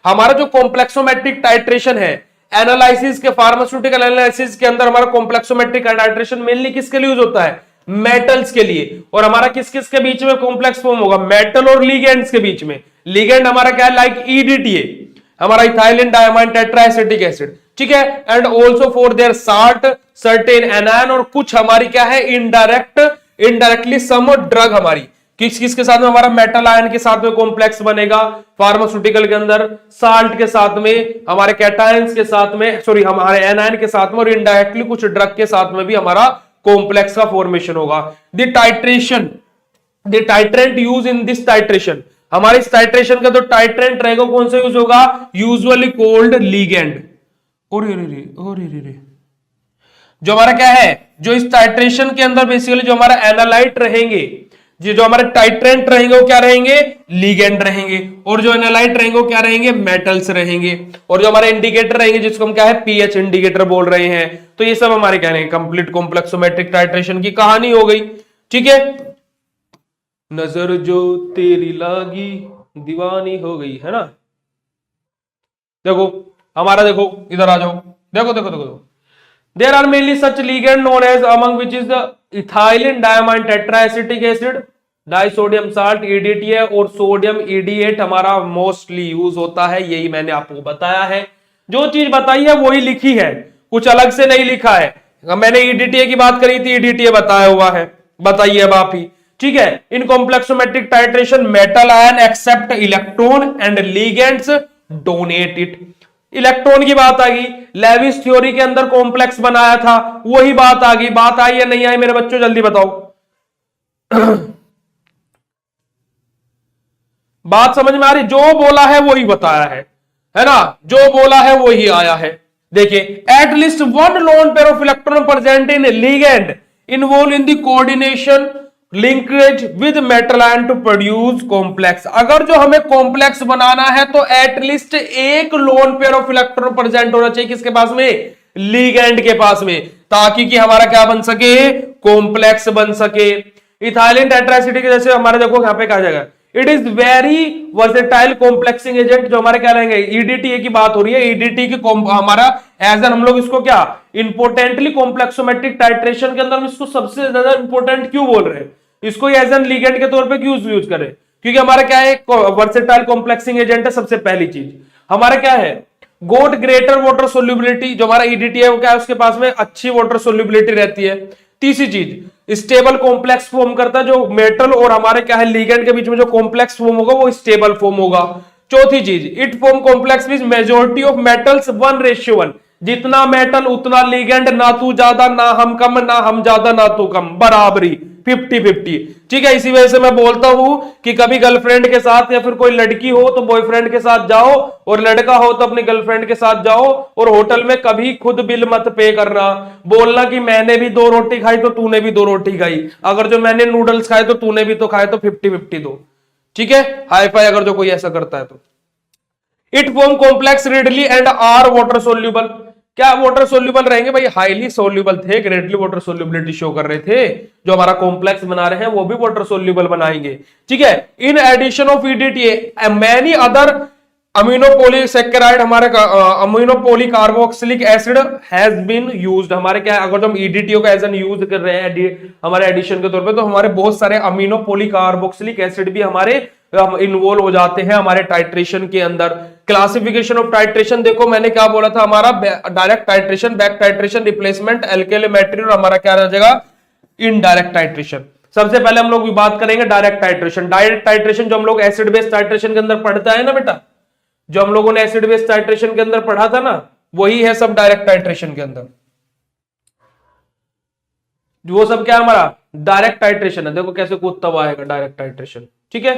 [SPEAKER 1] हमारा जो कॉम्प्लेक्सोमेट्रिक टाइट्रेशन है, एनालिसिस के, फार्मास्यूटिकल एनालिसिस के अंदर हमारा कॉम्प्लेक्सोमेट्रिक टाइट्रेशन मेनली किसके लिए यूज होता है, मेटल्स के लिए। और हमारा किस किस के बीच में कॉम्प्लेक्स फॉर्म होगा, मेटल और लिगेंड्स के बीच में। लिगेंड हमारा क्या है, लाइक EDTA, हमारा इथाइलिन डायमाइड टेट्राएसिटिक एसिड। ठीक है, and also for their salt certain anion, और कुछ हमारी क्या है, इनडायरेक्टली सम ड्रग हमारी किस किस के साथ में, हमारा मेटल आयन के साथ में कॉम्प्लेक्स बनेगा फार्मास्यूटिकल के अंदर, साल्ट के साथ में, हमारे कैटायंस के साथ में, सॉरी हमारे एनायन के साथ में, और इनडायरेक्टली कुछ ड्रग के साथ में भी हमारा कॉम्प्लेक्स का फॉर्मेशन होगा। The titration, the titrant use in this titration, हमारे इस टाइट्रेशन का जो टाइट्रेंट रहेगा कौन सा यूज होगा, यूजुअली कोल्ड लीगेंड। जो हमारा क्या है, जो इस टाइट्रेशन के अंदर बेसिकली जो हमारा एनालाइट रहेंगे, जो हमारे टाइट्रेंट रहेंगे वो क्या रहेंगे, लीगेंड रहेंगे, और जो एनालाइट रहेंगे वो क्या रहेंगे, मेटल्स रहेंगे, और जो हमारे इंडिकेटर रहेंगे जिसको हम क्या है पीएच इंडिकेटर बोल रहे हैं। तो ये सब हमारे क्या रहेंगे, कंप्लीट कॉम्प्लेक्सोमेट्रिक टाइट्रेशन की कहानी हो गई। ठीक है, नजर जो तेरी लागी दीवानी हो गई, है ना। देखो हमारा, देखो इधर आ जाओ, देखो देखो देखो, देखो। There are mainly such ligand known as among which is the ethylene diamine tetraacetic acid, disodium salt EDTA, और सोडियम EDAte हमारा मोस्टली यूज होता है। यही मैंने आपको बताया है, जो चीज बताई है वही लिखी है, कुछ अलग से नहीं लिखा है। मैंने EDTA की बात करी थी, EDTA बताया हुआ है, बताइए अब आप ही। ठीक है, in complexometric titration metal ion accept electron and ligands donate it. Electron की बात आ गई, लेविस थ्योरी के अंदर कॉम्प्लेक्स बनाया था, वही बात आ गई। बात आई या नहीं आई मेरे बच्चों, जल्दी बताओ। बात समझ में आ रही, जो बोला है वही बताया है ना, जो बोला है वही आया है। देखिए, at least one lone pair of electron present in ligand involve in the coordination linkage with metal ion to produce complex. अगर जो हमें कॉम्प्लेक्स बनाना है तो एटलीस्ट एक lone pair of electron present होना चाहिए, किसके पास में, लिगेंड के पास में, ताकि कि हमारा क्या बन सके, कॉम्प्लेक्स बन सके। इथाइलिन टेट्राएसिड के जैसे हमारे देखो यहां पे कहा जाएगा, it is very versatile complexing agent, जो हमारे क्या रहेंगे, ईडीटीए की बात हो रही है। ईडीटी की हमारा एज एन हम लोग इसको क्या इंपोर्टेंटली कॉम्प्लेक्सोमेट्रिक टाइट्रेशन के अंदर इसको सबसे ज्यादा इंपोर्टेंट क्यों बोल रहे हैं, इसको एज एन लिगेंड के तौर पे क्यों यूज करें, क्योंकि हमारा क्या है, वर्सेटाइल कॉम्प्लेक्सिंग एजेंट है। सबसे पहली चीज हमारा क्या है, गोट ग्रेटर वाटर सोल्यूबिलिटी, जो हमारा ईडीटी है वो क्या है, उसके पास में अच्छी वाटर सोल्यूबिलिटी रहती है। तीसरी चीज स्टेबल कॉम्प्लेक्स फॉर्म करता है, जो मेटल और हमारे क्या है लिगेंड के बीच में जो कॉम्प्लेक्स फॉर्म होगा वो स्टेबल फॉर्म होगा। चौथी चीज, it form complex with majority of metals 1:1, जितना मेटल उतना लिगेंड, ना तू ज्यादा ना हम कम, ना हम ज्यादा ना तू कम, बराबरी 50-50। ठीक है, इसी वजह से मैं बोलता हूं कि कभी गर्लफ्रेंड के साथ या फिर कोई लड़की हो तो बॉयफ्रेंड के साथ जाओ, और लड़का हो तो अपनी गर्लफ्रेंड के साथ जाओ, और होटल में कभी खुद बिल मत पे करना, बोलना कि मैंने भी 2 रोटी खाई तो तूने भी 2 रोटी खाई, अगर जो मैंने नूडल्स खाए तो तूने भी तो खाए, तो 50-50 दो। ठीक है, हाई फाई अगर जो कोई ऐसा करता है तो। It form complex readily and are water soluble. क्या वाटर सोल्यूबल रहेंगे भाई, हाईली सोल्यूबल थे, ग्रेडली वाटर सोल्यूबिलिटी शो कर रहे थे। जो हमारा कॉम्प्लेक्स बना रहे हैं वो भी वाटर सोल्यूबल बनाएंगे। ठीक है, in addition of EDTA many other aminopolysaccharide, हमारे aminopolycarboxylic acid has been used. हमारे क्या है, अगर जो हम ईडीटीओ का एज एन यूज कर रहे हैं हमारे एडिशन के तौर पे, तो हमारे बहुत सारे अमीनोपोलीकार्बोक्सिलिक एसिड भी हमारे इन्वॉल्व हो जाते हैं हमारे टाइट्रेशन के अंदर। क्लासिफिकेशन ऑफ टाइट्रेशन देखो, मैंने क्या बोला था, हमारा direct titration, back titration, replacement, alkalimetry, और हमारा क्या रह जाएगा, इनडायरेक्ट टाइट्रेशन। सबसे पहले हम लोग बात करेंगे डायरेक्ट टाइट्रेशन। डायरेक्ट टाइट्रेशन जो हम लोग एसिड बेस टाइट्रेशन के अंदर पढ़ता है ना बेटा, जो हम लोगों ने एसिड बेस टाइट्रेशन के अंदर पढ़ा था ना, वही है सब डायरेक्ट टाइट्रेशन के अंदर। वो सब क्या हमारा डायरेक्ट टाइट्रेशन है। देखो कैसे कूदता हुआ आएगा डायरेक्ट टाइट्रेशन। ठीक है,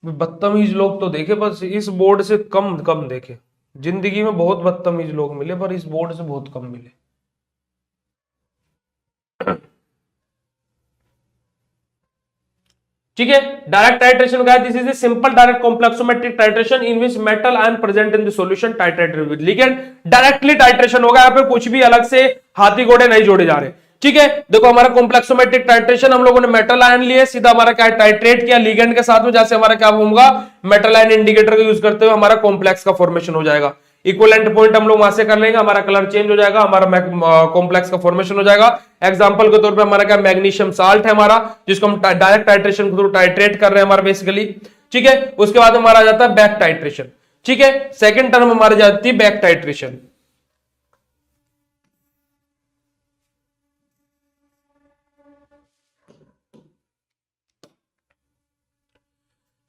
[SPEAKER 1] बदतमीज लोग तो देखे, बस इस बोर्ड से कम कम देखे, जिंदगी में बहुत बदतमीज लोग मिले पर इस बोर्ड से बहुत कम मिले। ठीक है, डायरेक्ट टाइट्रेशन क्या है, this is a simple direct complexometric titration in which metal ion present in the solution titrated with ligand. Directly titration होगा, यहाँ पे कुछ भी अलग से हाथी घोड़े नहीं जोड़े जा रहे। ठीक है, देखो हमारा कॉम्प्लेक्सोमेट्रिक टाइट्रेशन हम लोगों ने मेटल आयन लिए, सीधा हमारा क्या टाइट्रेट किया लिगेंड के साथ में, जैसे हमारा क्या होगा, मेटल आयन इंडिकेटर का यूज करते हुए हमारा कॉम्प्लेक्स का फॉर्मेशन हो जाएगा। इक्विवेलेंट पॉइंट हम लोग वहां से कर लेंगे, हमारा कलर चेंज हो जाएगा, हमारा कॉम्प्लेक्स का फॉर्मेशन हो जाएगा। एग्जांपल के तौर पे हमारा क्या मैग्नीशियम साल्ट है हमारा, जिसको हम डायरेक्ट टाइट्रेशन के थ्रू टाइट्रेट कर रहे हैं हमारा बेसिकली। ठीक है, उसके बाद हमारा आ जाता है बैक टाइट्रेशन। ठीक है, सेकंड टर्म हमारी जाती है बैक टाइट्रेशन।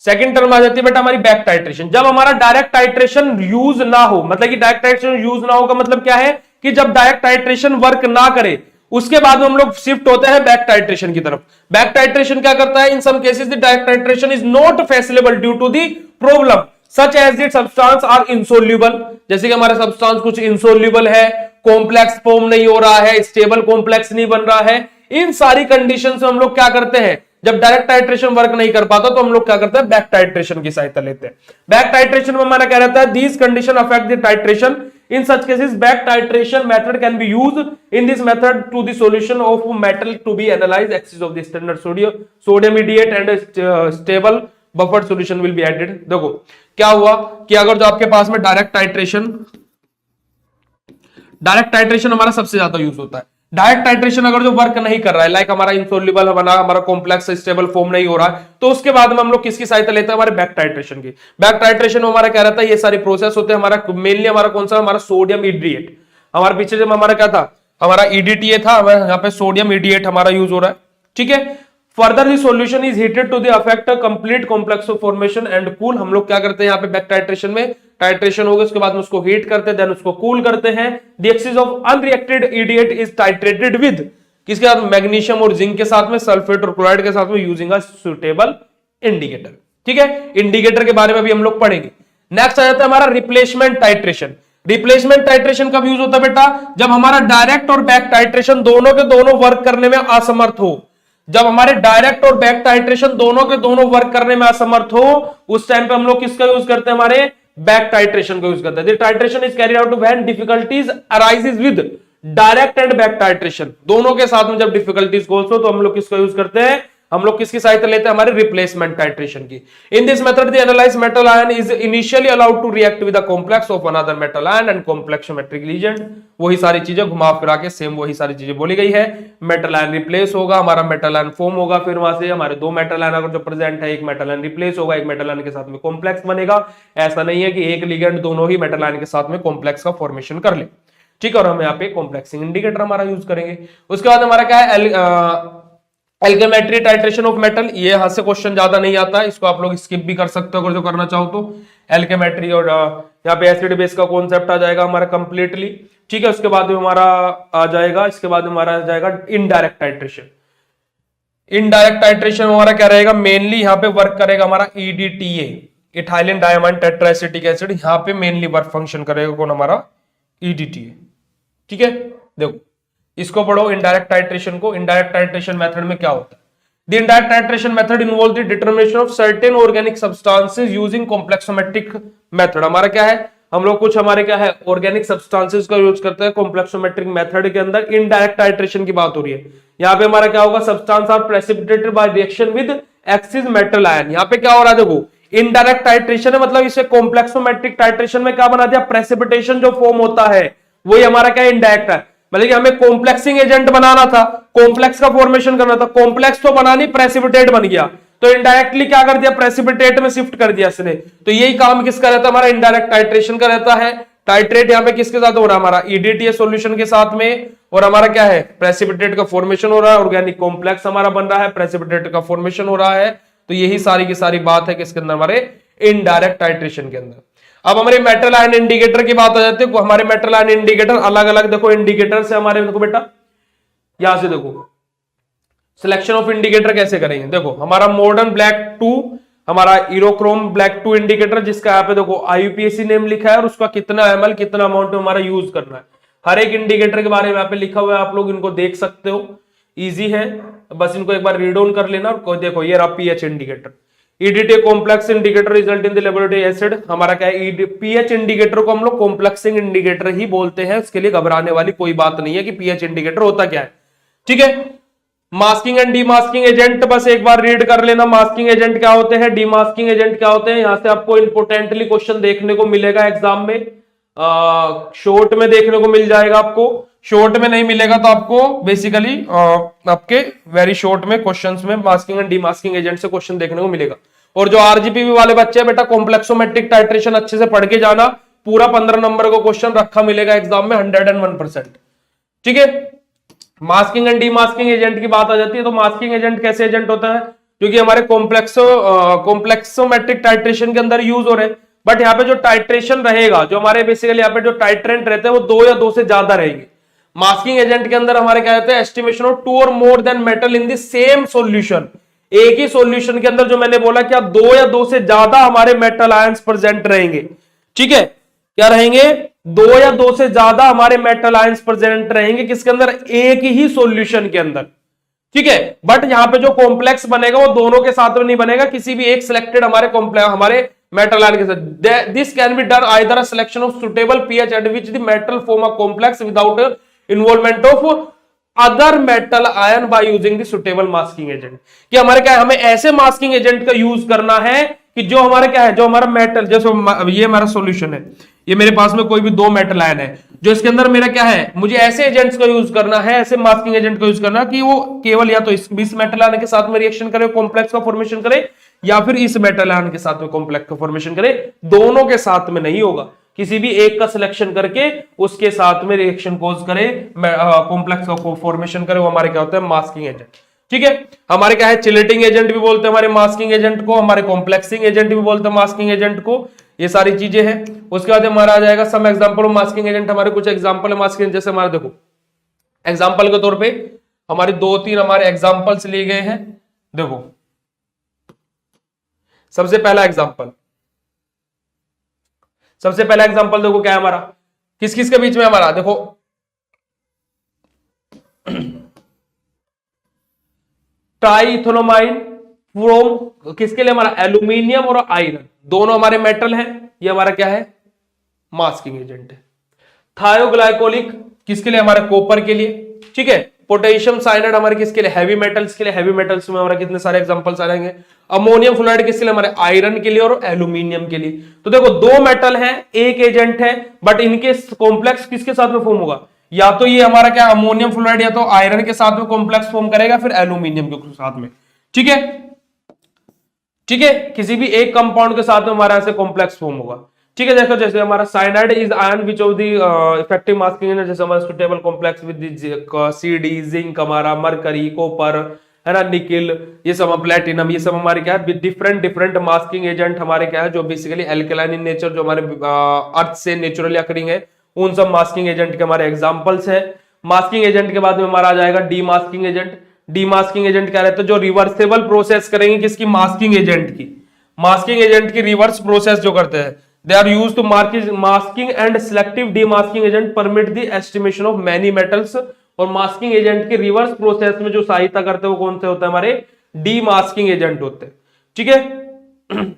[SPEAKER 1] सेकंड टर्म आ जाती है बेटा हमारी बैक टाइट्रेशन। जब हमारा डायरेक्ट टाइट्रेशन यूज ना हो, मतलब कि डायरेक्ट टाइट्रेशन यूज ना होगा मतलब क्या है, कि जब डायरेक्ट टाइट्रेशन वर्क ना करे उसके बाद हम लोग शिफ्ट होते हैं बैक टाइट्रेशन की तरफ। बैक टाइट्रेशन क्या करता है? In some cases the back titration is not feasible due to the problem such as the substance are insoluble, जैसे कि हमारा सब्सटेंस कुछ इनसोल्यूबल है, कॉम्प्लेक्स फॉर्म नहीं हो रहा है, स्टेबल कॉम्प्लेक्स नहीं बन रहा है। इन सारी कंडीशन से हम लोग क्या करते हैं, जब डायरेक्ट टाइट्रेशन वर्क नहीं कर पाता तो हम लोग क्या करते हैं, बैक टाइट्रेशन की सहायता लेते हैं। बैक टाइट्रेशन में हमारा क्या रहता है, these condition affect the titration, in such cases back titration method can be used in this method to the solution of metal to be analyse excess of the standard sodium edetate and stable buffered solution will be added. देखो क्या हुआ कि अगर जो आपके पास में direct titration हमारा सबसे ज्यादा यूज होता है। डायरेक्ट टाइट्रेशन अगर जो वर्क नहीं कर रहा है, लाइक हमारा इंसोल्यूबल बना, हमारा कॉम्प्लेक्स स्टेबल फॉर्म नहीं हो रहा है, तो उसके बाद में हम लोग किसकी सहायता लेते हैं, हमारे बैक टाइट्रेशन की। बैक टाइट्रेशन में हमारा क्या रहता है, ये सारी प्रोसेस होते हैं। हमारा मेनली हमारा कौन सा, हमारा सोडियम इडिएट। हमारे पीछे जब हमारा क्या था, हमारा ईडीटीए था, यहाँ पे सोडियम इडिएट हमारा यूज हो रहा है, ठीक है। Further the solution is heated to the affect complete complex formation and cool. हम लोग क्या करते हैं यहाँ पे बैक टाइट्रेशन में, टाइट्रेशन हो गया उसके बाद में उसको हीट करते हैं, देन उसको कूल करते हैं। The excess of unreacted idiot is titrated with, किसके साथ, मैग्नीशियम और जिंक के साथ में, सल्फेट और क्लोराइड के साथ में, यूजिंग अ सुटेबल इंडिकेटर। ठीक है, इंडिकेटर के बारे में भी हम लोग पढ़ेंगे। नेक्स्ट आ जाता है हमारा रिप्लेसमेंट टाइट्रेशन। रिप्लेसमेंट टाइट्रेशन कब यूज होता है बेटा, जब हमारा डायरेक्ट और बैक टाइट्रेशन दोनों के दोनों वर्क करने में असमर्थ हो। जब हमारे डायरेक्ट और बैक टाइट्रेशन दोनों के दोनों वर्क करने में असमर्थ हो, उस टाइम पे हम लोग किसका यूज करते हैं, हमारे बैक टाइट्रेशन को यूज करते हैं। Titration is carried out when difficulties arises with direct and back titration, दोनों के साथ में जब डिफिकल्टीज हो तो हम लोग किसका यूज करते हैं, हम लोग किसकी सहायता लेते हैं, हमारे रिप्लेसमेंट टाइट्रेशन की। In this method the analysed metal ion is initially allowed to react with the complex of another metal ion and complexometric reagent. वही सारी चीजें घुमा फिरा के सेम वही सारी चीजें बोली गई है। मेटल आयन रिप्लेस होगा, हमारा मेटल आयन फॉर्म होगा, फिर वहां से हमारे दो मेटल आयन अगर जो प्रेजेंट है, एक मेटल आयन रिप्लेस होगा, एक मेटल आयन के साथ में कॉम्प्लेक्स बनेगा। ऐसा नहीं है कि एक लिगेंड दोनों ही मेटल आयन के साथ में कॉम्प्लेक्स का फॉर्मेशन कर ले, ठीक है। और हम यहाँ पे कॉम्प्लेक्सिंग इंडिकेटर हमारा यूज करेंगे। उसके बाद हमारा क्या है, एल्केमेट्री टाइट्रेशन ऑफ मेटल। ये यहां से क्वेश्चन ज्यादा नहीं आता है, इसको आप लोग स्किप भी कर सकते हो अगर जो करना चाहो तो। एल्केमेट्री और यहाँ पे एसिड बेस का कॉन्सेप्ट आ जाएगा हमारा कंप्लीटली, ठीक है। उसके बाद हमारा आ जाएगा, इसके बाद हमारा आ जाएगा इनडायरेक्ट टाइट्रेशन। इनडायरेक्ट टाइट्रेशन हमारा क्या रहेगा, मेनली यहाँ पे वर्क करेगा हमारा ईडीटीए, इथाइलिन डायमाइन टेट्राएसिटिक एसिड, यहाँ पे मेनली वर्क फंक्शन करेगा कौन, हमारा ईडीटीए, ठीक है। देखो इसको पढ़ो इनडायरेक्ट टाइट्रेशन को। इनडायरेक्ट टाइट्रेशन मेथड में क्या होता है, the indirect titration method involve the determination of certain organic substances using complexometric method. हमारा क्या है, हम लोग कुछ हमारे क्या है ऑर्गेनिक सब्सटेंसेस का यूज करते हैं कॉम्प्लेक्सोमेट्रिक मेथड के अंदर। इनडायरेक्ट टाइट्रेशन की बात हो रही है, यहाँ पे हमारा क्या होगा, substance are precipitated by reaction with excess metal ion. यहाँ पे क्या हो रहा है, देखो इनडायरेक्ट टाइट्रेशन है, मतलब इसे कॉम्प्लेक्सोमेट्रिक टाइट्रेशन में क्या बना दिया, प्रेसिपिटेशन जो फॉर्म होता है वही हमारा क्या इनडायरेक्ट है। मतलब कि हमें कॉम्प्लेक्सिंग एजेंट बनाना था, कॉम्प्लेक्स का फॉर्मेशन करना था, कॉम्प्लेक्स तो बना नहीं, प्रेसिपिटेट बन गया, तो इनडायरेक्टली क्या कर दिया, प्रेसिपिटेट में शिफ्ट कर दिया इसने। तो यही काम किसका रहता है, हमारा इनडायरेक्ट टाइट्रेशन का रहता है। टाइट्रेट यहाँ पे किसके साथ हो रहा है, हमारा ईडीटीए सॉल्यूशन के साथ में, और हमारा क्या है, प्रेसिपिटेट का फॉर्मेशन हो रहा है, ऑर्गेनिक कॉम्प्लेक्स हमारा बन रहा है, प्रेसिपिटेट का फॉर्मेशन हो रहा है। तो यही सारी की सारी बात है किसके अंदर, हमारे इनडायरेक्ट टाइट्रेशन के अंदर। अब हमारे मेटल आयन इंडिकेटर की बात आ जाती है। हमारे मेटल आयन इंडिकेटर अलग अलग, देखो इंडिकेटर से हमारे, देखो बेटा यहां से देखो सिलेक्शन ऑफ इंडिकेटर कैसे करेंगे। देखो हमारा मॉडर्न ब्लैक 2, हमारा ईरोक्रोम ब्लैक 2 इंडिकेटर, जिसका यहाँ पे देखो आईयूपीएसी नेम लिखा है और उसका कितना एमएल कितना अमाउंट में हमारा यूज करना है। हर एक इंडिकेटर के बारे में यहाँ पे लिखा हुआ है, आप लोग इनको देख सकते हो, इजी है, बस इनको एक बार रीड ऑन कर लेना। और देखो ये रहा pH indicator, EDT complex indicator result in the laboratory acid. हमारा क्या है, पीएच इंडिकेटर को हम लोग कॉम्प्लेक्सिंग इंडिकेटर ही बोलते हैं, इसके लिए घबराने वाली कोई बात नहीं है कि पीएच इंडिकेटर होता क्या है, ठीक है। मास्किंग एंड डीमास्किंग एजेंट बस एक बार रीड कर लेना, मास्किंग एजेंट क्या होते हैं, डीमास्किंग एजेंट क्या होते हैं। यहां से आपको इंपोर्टेंटली क्वेश्चन देखने को मिलेगा एग्जाम में, शॉर्ट में देखने को मिल जाएगा आपको, शॉर्ट में नहीं मिलेगा तो आपको बेसिकली आपके वेरी शॉर्ट में क्वेश्चंस में मास्किंग एंड डीमास्किंग एजेंट से क्वेश्चन देखने को मिलेगा। और जो आरजीपीवी वाले बच्चे हैं बेटा, कॉम्प्लेक्सोमेट्रिक टाइट्रेशन अच्छे से पढ़ के जाना, पूरा 15 नंबर का क्वेश्चन रखा मिलेगा एग्जाम में 101%, ठीक है। मास्किंग एंड डीमास्किंग एजेंट की बात आ जाती है, तो मास्किंग एजेंट कैसे एजेंट होता है, क्योंकि हमारे कॉम्प्लेक्सोमेट्रिक टाइट्रेशन के अंदर यूज हो रहे हैं, बट यहाँ पे जो टाइट्रेशन रहेगा, जो हमारे बेसिकली यहाँ पे जो टाइट्रेंट रहते हैं वो 2 या 2 से ज्यादा रहेंगे। मास्किंग एजेंट के अंदर हमारे क्या कहते हैं, एस्टिमेशन ऑफ टू और more than metal in the same solution. एक ही सॉल्यूशन के अंदर जो मैंने बोला क्या दो या दो से ज्यादा हमारे मेटल आयंस प्रेजेंट रहेंगे, ठीक है, क्या रहेंगे, दो या दो से ज्यादा हमारे मेटल आयंस प्रेजेंट रहेंगे किसके अंदर, एक ही सॉल्यूशन के अंदर, ठीक है। बट यहां पे जो कॉम्प्लेक्स बनेगा वो दोनों के साथ में नहीं बनेगा, किसी भी एक सिलेक्टेड हमारे कॉम्प्लेक्स हमारे मेटल आयन के साथ। This can be done either a selection of suitable pH eight which the metal form a complex without involvement of other metal ion by using the suitable masking agent. कि हमारे क्या है, हमें ऐसे masking agent का use करना है कि जो हमारा क्या है, जो हमारा मेटल, जैसे ये हमारा सॉल्यूशन है, ये मेरे पास में कोई भी दो मेटल आयन है, जो इसके अंदर मेरा क्या है, मुझे ऐसे एजेंट्स का यूज करना है, ऐसे मास्किंग एजेंट का यूज करना कि वो केवल या तो इस मेटल आयन के साथ में रिएक्शन करे, कॉम्प्लेक्स का फॉर्मेशन करे, या फिर इस मेटल आयन के साथ में कॉम्प्लेक्स का फॉर्मेशन करे। दोनों के साथ में नहीं होगा, किसी भी एक का सिलेक्शन करके उसके साथ में रिएक्शन कोज करे, कॉम्प्लेक्स का फॉर्मेशन करे, वो हमारे क्या होता है, मास्किंग एजेंट, ठीक है। हमारे क्या है, चिलेटिंग एजेंट भी बोलते हैं हमारे मास्किंग एजेंट को, हमारे कॉम्प्लेक्सिंग एजेंट भी बोलते हैं मास्किंग एजेंट को, ये सारी चीजें हैं। उसके बाद हमारा आ जाएगा some example of masking agent, हमारे कुछ एग्जांपल है मास्किंग, जैसे हमारे देखो एग्जांपल के तौर पे हमारे दो तीन हमारे एग्जांपल्स लिए गए हैं। देखो सबसे पहला एग्जांपल, सबसे पहला एग्जांपल देखो क्या है हमारा, किस किस के बीच में हमारा, देखो ट्राइथोनोमाइन फ्रोम, किसके लिए हमारा, एल्यूमिनियम और आयरन, दोनों हमारे मेटल हैं, ये हमारा क्या है, मास्किंग एजेंट है। थायोग्लाइकोलिक किसके लिए, हमारे कॉपर के लिए, ठीक है। पोटेशियम साइनाइड हमारे किसके लिए, हैवी मेटल्स के लिए, हैवी मेटल्स में हमारा कितने सारे एग्जांपल्स आ जाएंगे। अमोनियम फ्लोराइड किसके लिए, हमारे आयरन के लिए और एल्यूमिनियम के लिए। तो देखो दो मेटल है, एक एजेंट है, बट इनके कॉम्प्लेक्स किसके साथ में फॉर्म होगा, या तो ये हमारा क्या अमोनियम फ्लोराइड या तो आयरन के साथ में कॉम्प्लेक्स फॉर्म करेगा, फिर एल्यूमिनियम के साथ में, ठीक है, ठीक है, किसी भी एक कंपाउंड के साथ में हमारा ऐसे कॉम्प्लेक्स फॉर्म होगा, ठीक है। देखो जैसे हमारा cyanide is ion which of the effective masking है, जैसे हमारा suitable complex with CD, zinc, हमारा मरकरी, कॉपर, है ना, निकिल, ये सब प्लेटिनम, ये सब हमारे क्या है, डिफरेंट डिफरेंट मास्किंग एजेंट हमारे क्या है, जो बेसिकली एल्केलाइन इन नेचर, जो हमारे अर्थ से नेचुरली अकरिंग है, उन सब मास्किंग एजेंट के हमारे एग्जांपल्स है। मास्किंग एजेंट के बाद में हमारा आ जाएगा डीमास्किंग एजेंट। डीमास्किंग एजेंट क्या रहता है, जो रिवर्सेबल प्रोसेस करेंगे किसकी, मास्किंग एजेंट की, मास्किंग एजेंट की रिवर्स प्रोसेस जो करते हैं, they are used to masking and selective demasking agent permit the estimation of many metals. और मास्किंग एजेंट की रिवर्स प्रोसेस में जो सहायता करते हैं वो कौन से होते हैं, हमारे डीमास्किंग एजेंट होते हैं, ठीक है।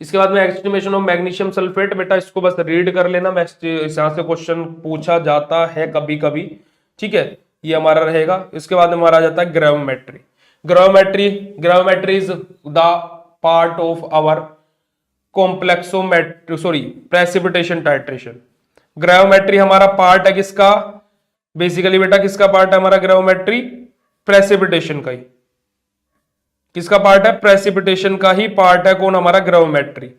[SPEAKER 1] इसके बाद में एस्टिमेशन ऑफ मैग्नीशियम सल्फेट, बेटा इसको बस रीड कर लेना, मैं यहां से क्वेश्चन पूछा जाता है कभी कभी, ठीक है, ये हमारा रहेगा। इसके बाद में हमारा आ जाता है gravimetry. Gravimetry, gravimetry is the part of our complexometry, sorry precipitation titration. Gravimetry हमारा पार्ट है किसका, बेसिकली बेटा किसका पार्ट है हमारा ग्रेविमेट्री, प्रेसिपिटेशन का ही, किसका पार्ट है, प्रेसिपिटेशन का ही पार्ट है कौन, हमारा ग्रेविमेट्री,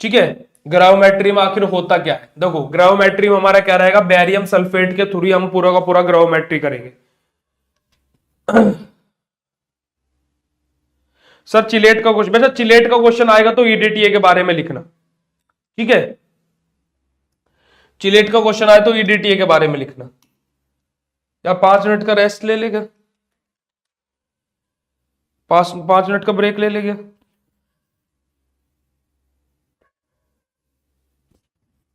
[SPEAKER 1] ठीक है। ग्रेविमेट्री में आखिर होता क्या है, देखो ग्रेविमेट्री में हमारा क्या रहेगा, बेरियम सल्फेट के थ्रू हम पूरा का पूरा ग्रेविमेट्री करेंगे। सर चिलेट का क्वेश्चन, वैसे चिलेट का क्वेश्चन आएगा तो ईडीटीए के बारे में लिखना, ठीक है, चिलेट का क्वेश्चन आए तो ईडीटीए के बारे में लिखना। या 5 मिनट का रेस्ट ले लेगा, 5 मिनट का ब्रेक ले लेगा,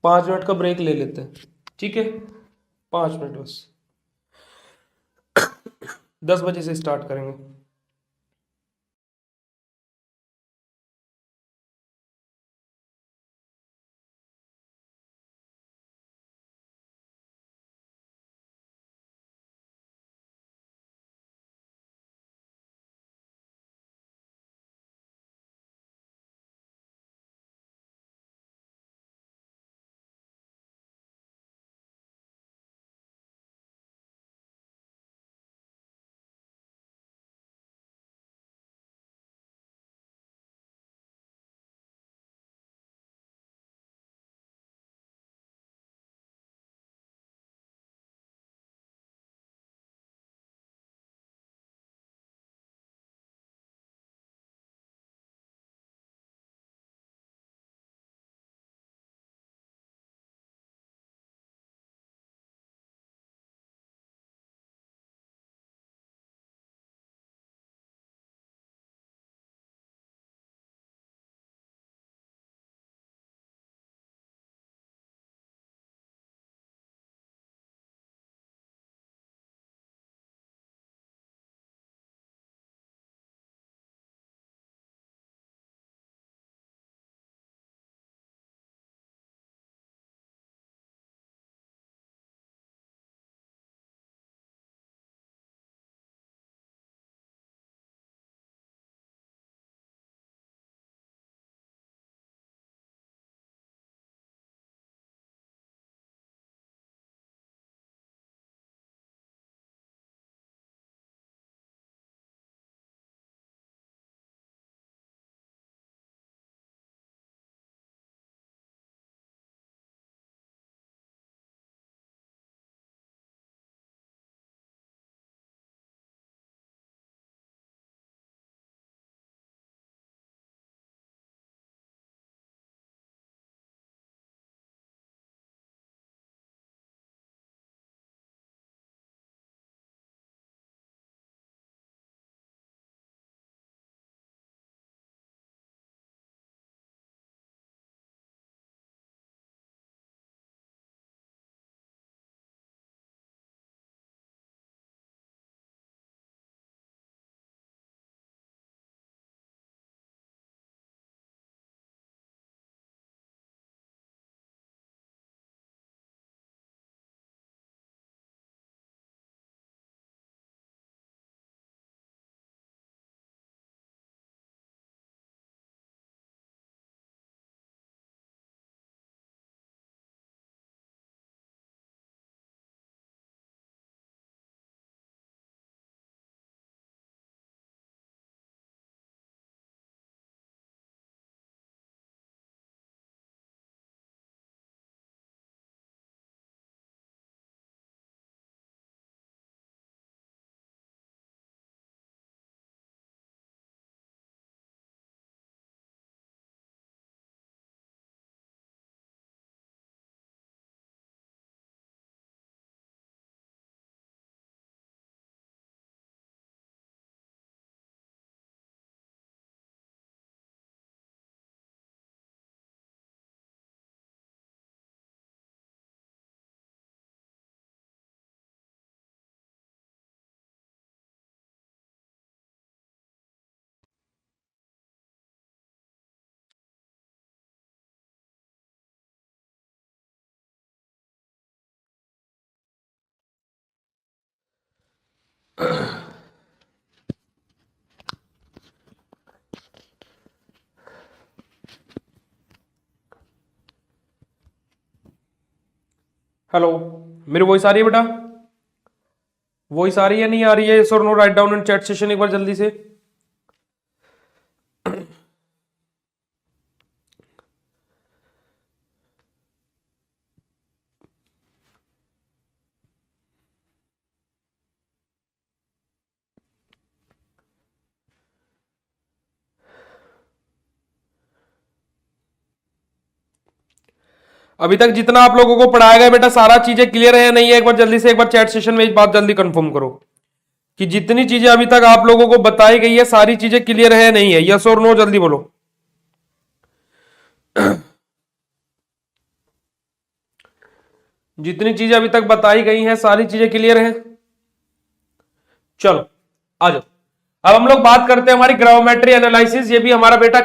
[SPEAKER 1] 5 मिनट का ब्रेक ले लेते हैं, ठीक है, 5 मिनट बस, 10 बजे से स्टार्ट करेंगे। हेलो, मेरी वॉइस आ रही है बेटा? वॉइस आ रही है, नहीं आ रही है? Sir no, write down in chat session एक बार जल्दी से। अभी तक जितना आप लोगों को पढ़ाया गया बेटा, सारा चीजें क्लियर है या नहीं है? एक बार जल्दी से एक बार चैट सेशन में इस बात जल्दी कंफर्म करो कि जितनी चीजें अभी तक आप लोगों को बताई गई है सारी चीजें क्लियर है या नहीं है? यस और नो जल्दी बोलो। जितनी चीजें अभी तक बताई गई हैं सारी चीजें क्लियर हैं? चलो आ जाओ। अब हम लोग बात करते हैं हमारी ग्राविमेट्री एनालिसिस। ये भी हमारा बेटा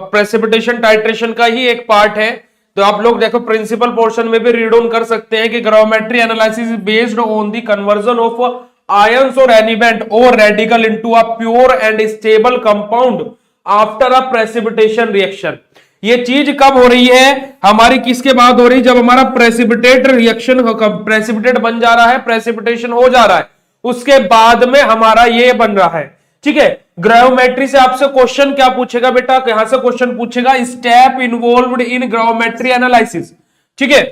[SPEAKER 1] प्रेसिपिटेशन टाइट्रेशन का ही एक पार्ट है। तो आप लोग देखो प्रिंसिपल पोर्शन में भी रीड ऑन कर सकते हैं कि gravimetry analysis is based on the conversion of ions और एलिमेंट और radical into a pure and stable compound after a precipitation reaction. ये चीज कब हो रही है हमारी, किसके बाद हो रही है? जब हमारा प्रेसिपिटेट रिएक्शन, प्रेसिपिटेट बन जा रहा है, प्रेसिपिटेशन हो जा रहा है, उसके बाद में हमारा ये बन रहा है। ठीक है, ग्राविमेट्री से आपसे क्वेश्चन क्या पूछेगा बेटा? यहां से क्वेश्चन पूछेगा step involved in gravimetry analysis. ठीक है,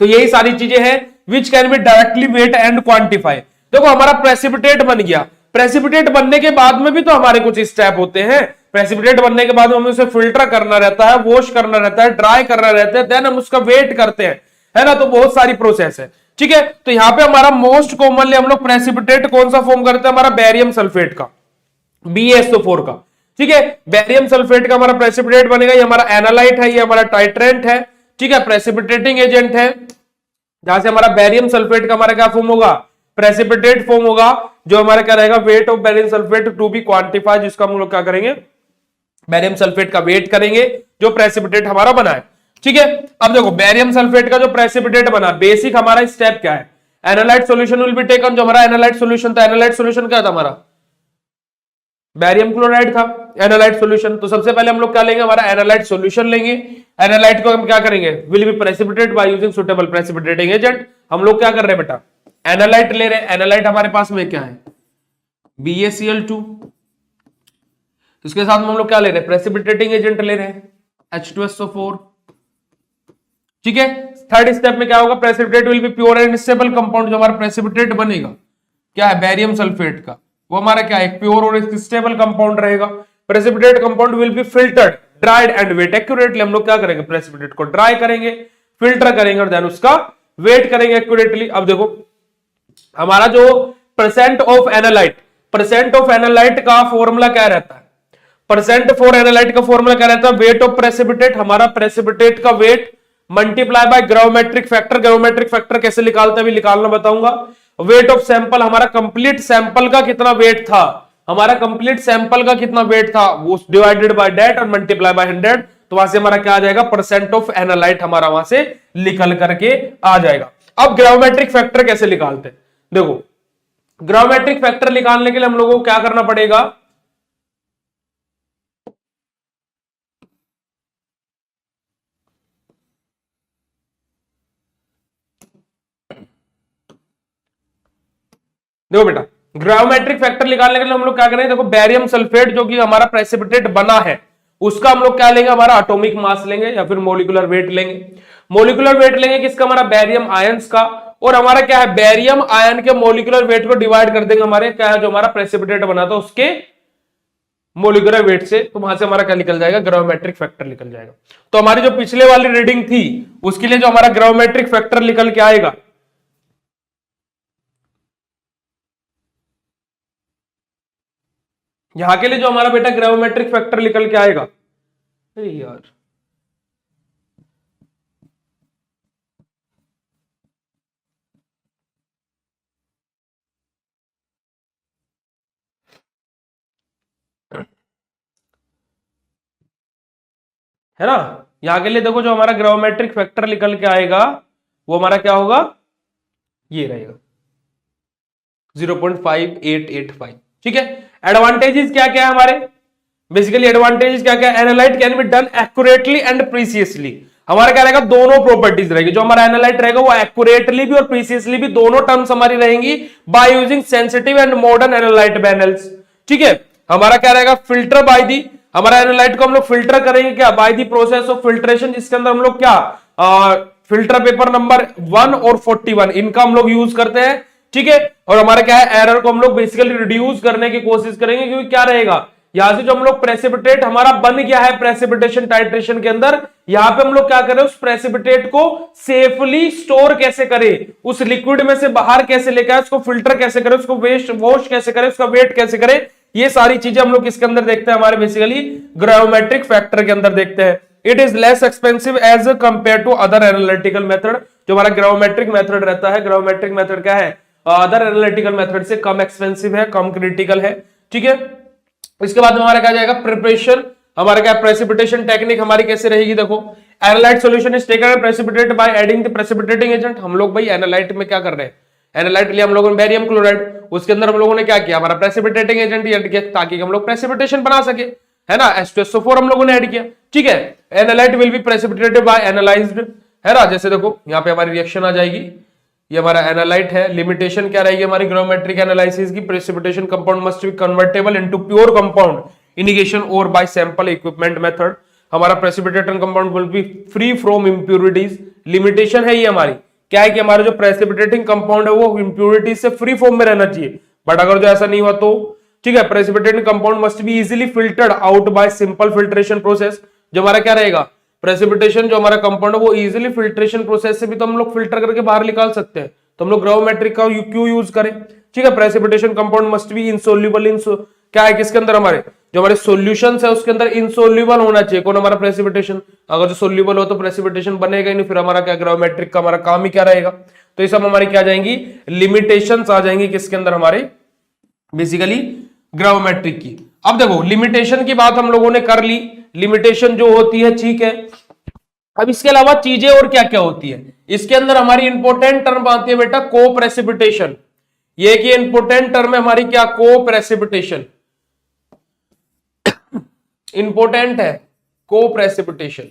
[SPEAKER 1] तो यही सारी चीजें हैं which can be directly weight and quantify. देखो हमारा प्रेसिपिटेट बन गया, प्रेसिपिटेट बनने के बाद में भी तो हमारे कुछ स्टेप होते हैं। प्रेसिपिटेट बनने के बाद में हमें उसे फिल्टर करना रहता है, वॉश करना रहता है, ड्राई करना रहता है, देन हम उसका वेट करते हैं, है ना? तो बहुत सारी प्रोसेस है। ठीक है, तो यहां पे हमारा मोस्ट कॉमनली हम लोग प्रेसिपिटेट कौन सा फॉर्म करते हैं? हमारा बेरियम सल्फेट का, BaSO4 का। ठीक है, बेरियम सल्फेट का हमारा प्रेसिपिटेट बनेगा। ये हमारा एनालाइट है, ये हमारा टाइट्रेंट है। ठीक है, प्रेसिपिटेटिंग एजेंट है, जहां से हमारा बेरियम सल्फेट का हमारा क्या फॉर्म होगा? प्रेसिपिटेट फॉर्म होगा। जो हमारा क्या रहेगा? Weight of barium sulphate to be quantified, जिसका हम लोग क्या करेंगे? बेरियम सल्फेट का वेट करेंगे जो प्रेसिपिटेट हमारा बना है। ठीक है, अब देखो बेरियम सल्फेट का जो प्रेसिपिटेट बना, बेसिक हमारा स्टेप क्या है? Analyte solution will be taken. जो हमारा एनालाइट सॉल्यूशन था, एनालाइट सॉल्यूशन क्या था हमारा? बेरियम क्लोराइड था एनालाइट सॉल्यूशन। तो सबसे पहले हम लोग क्या लेंगे? हमारा एनालाइट सॉल्यूशन लेंगे। एनालाइट को हम क्या करेंगे? Will be precipitate by using suitable precipitating agent. हम लोग क्या कर रहे हैं बेटा? एनालाइट ले रहे हैं। एनालाइट हमारे पास में क्या है? BaCl2। इसके साथ में हम लोग क्या ले रहे हैं? प्रेसिपिटेटिंग एजेंट ले रहे हैं, H2SO4। ठीक है, थर्ड स्टेप में क्या होगा? Precipitate will be pure and stable compound. जो हमारा प्रेसिपिटेट बनेगा क्या है? बेरियम सल्फेट का, वो हमारा क्या है? प्योर और स्टेबल कंपाउंड रहेगा। Precipitate compound will be filtered, dried and weight accurately. हम लोग क्या करेंगे? प्रेसिपिटेट को ड्राई करेंगे, फिल्टर करेंगे और देन उसका वेट करेंगे एक्यूरेटली। अब देखो हमारा जो percent of analyte, percent of analyte का फॉर्मूला क्या रहता है? परसेंट फॉर एनालाइट का फॉर्मूला क्या रहता है? वेट ऑफ प्रेसिपिटेट, हमारा प्रेसिपिटेट का weight multiply by gravimetric factor. Gravimetric factor कैसे निकालते हैं अभी निकालना बताऊंगा। वेट ऑफ सैंपल, हमारा कंप्लीट सैंपल का कितना वेट था? हमारा कंप्लीट सैंपल का कितना वेट था? वो डिवाइडेड बाय दैट और मल्टीप्लाई बाय 100। तो वहां से हमारा क्या आ जाएगा? परसेंट ऑफ एनालाइट हमारा वहां से निकल करके आ जाएगा। अब ग्राविमेट्रिक फैक्टर कैसे निकालते हैं? देखो ग्राविमेट्रिक फैक्टर निकालने के लिए हम लोगों को क्या करना पड़ेगा? देखो बेटा, ग्राविमेट्रिक फैक्टर निकालने के लिए हम लोग क्या करेंगे? देखो बेरियम सल्फेट जो कि हमारा प्रेसिपिटेट बना है, उसका हम लोग क्या लेंगे? हमारा एटॉमिक मास लेंगे या फिर मोलिकुलर वेट लेंगे। मोलिकुलर वेट लेंगे किसका? हमारा बेरियम आयंस का। और हमारा क्या है? बेरियम आयन के मोलिकुलर वेट को डिवाइड कर देंगे हमारे क्या है? जो हमारा प्रेसिपिटेट बना था उसके मोलिकुलर वेट से। तो वहां से हमारा क्या निकल जाएगा? ग्राविमेट्रिक फैक्टर निकल जाएगा। तो हमारी जो पिछले वाली रीडिंग थी उसके लिए जो हमारा ग्राविमेट्रिक फैक्टर निकल के आएगा, यहां के लिए जो हमारा बेटा ग्राविमेट्रिक फैक्टर निकल के आएगा, अरे यार है ना, यहां के लिए देखो जो हमारा ग्राविमेट्रिक फैक्टर निकल के आएगा वो हमारा क्या होगा? ये रहेगा 0.5885। ठीक है, एडवांटेजेस क्या क्या है हमारे? बेसिकली एडवांटेजेस क्या क्या? Analyte can be done accurately and precisely. हमारा क्या रहेगा, दोनों प्रॉपर्टीज रहेगी। जो हमारा एनालाइट रहेगा वो एक्यूरेटली भी और प्रीसियसली भी दोनों टर्म्स हमारी रहेंगी by using sensitive and modern analyte panels. ठीक है, हमारा क्या रहेगा, फिल्टर बाय दी, हमारा एनालाइट को हम लोग फिल्टर करेंगे क्या, by the process of filtration, जिसके अंदर हम लोग क्या फिल्टर पेपर नंबर 1 और 41 इनका हम लोग यूज करते हैं। ठीक है, और हमारा क्या है, एरर को हम लोग बेसिकली रिड्यूस करने की कोशिश करेंगे, क्योंकि क्या रहेगा, यहां से जो हम लोग प्रेसिपिटेट हमारा बन गया है प्रेसिपिटेशन टाइट्रेशन के अंदर, यहां पे हम लोग क्या करें, उस प्रेसिपिटेट को सेफली स्टोर कैसे करें, उस लिक्विड में से बाहर कैसे लेकर आए, उसको फिल्टर कैसे करें, उसको वेस्ट वॉश कैसे करें, उसका वेट कैसे करें, ये सारी चीजें हम लोग किसके अंदर देखते हैं, हमारे बेसिकली ग्रायोमेट्रिक फैक्टर के अंदर देखते हैं। It is less expensive as compare to other analytical method. जो हमारा ग्रायोमेट्रिक मेथड रहता है, ग्रायोमेट्रिक मेथड क्या है, अदर एनालिटिकल मेथड से कम एक्सपेंसिव है, कम क्रिटिकल है। ठीक है, इसके बाद हमारा क्या जाएगा, प्रिपरेशन, हमारा क्या प्रेसिपिटेशन टेक्निक हमारी कैसे रहेगी, देखो analyte solution is taken and precipitated by adding the precipitating agent. हम लोग भाई एनालाइट में क्या कर रहे हैं, एनालाइट लिया हम लोगों ने बेरियम क्लोराइड, उसके अंदर हम लोगों ने क्या किया, हमारा प्रेसिपिटेटिंग एजेंट ऐड किया ताकि हम लोग प्रेसिपिटेशन बना सके, है ना, H2SO4 हम लोगों ने ऐड किया। ठीक है, analyte will be precipitated bye analysed, है ना, जैसे देखो यहाँ पे हमारी रिएक्शन आ जाएगी, ये हमारा एनालाइट है। लिमिटेशन क्या रहेगी हमारी ग्रायोमेट्रिक एनालिसिस की, precipitation compound must be convertible into pure compound ignition और बाय सैंपल इक्विपमेंट मेथड। हमारा precipitation compound will be free from impurities. Limitation है ये हमारी, क्या है कि हमारा जो प्रेसिपिटेटिंग कंपाउंड है वो इंप्यूरिटीज से फ्री फॉर्म में रहना चाहिए, बट अगर जो ऐसा नहीं हुआ तो ठीक है, precipitating compound must be easily filtered out by simple filtration process. जो हमारा क्या रहेगा, प्रेसिपिटेशन जो हमारा कंपाउंड है वो इजीली फिल्ट्रेशन प्रोसेस से भी तो हम लोग फिल्टर करके बाहर निकाल सकते हैं, तो हम लोग ग्रायोमेट्रिक का क्यों यूज करें। ठीक है, precipitation compound must B insoluble in, क्या है किसके अंदर, हमारे जो हमारे सॉल्यूशंस है उसके अंदर इनसोल्यूबल होना चाहिए। कौन, हमारा प्रेसिपिटेशन, अगर जो सोल्यूबल हो तो प्रेसिपिटेशन बनेगा ही नहीं, फिर हमारा क्या ग्रायोमेट्रिक का हमारा काम ही क्या रहेगा। तो ये सब हमारी क्या जाएंगी, लिमिटेशंस आ जाएंगी किसके अंदर, हमारे बेसिकली ग्रायोमेट्रिक की। अब देखो लिमिटेशन की बात हम लोगों ने कर ली, लिमिटेशन जो होती है, ठीक है। अब इसके अलावा चीजें और क्या क्या होती है, इसके अंदर हमारी इंपॉर्टेंट टर्म आती है बेटा को प्रेसिपिटेशन। ये कि इंपॉर्टेंट टर्म है हमारी क्या, को प्रेसिपिटेशन, इंपॉर्टेंट है को प्रेसिपिटेशन।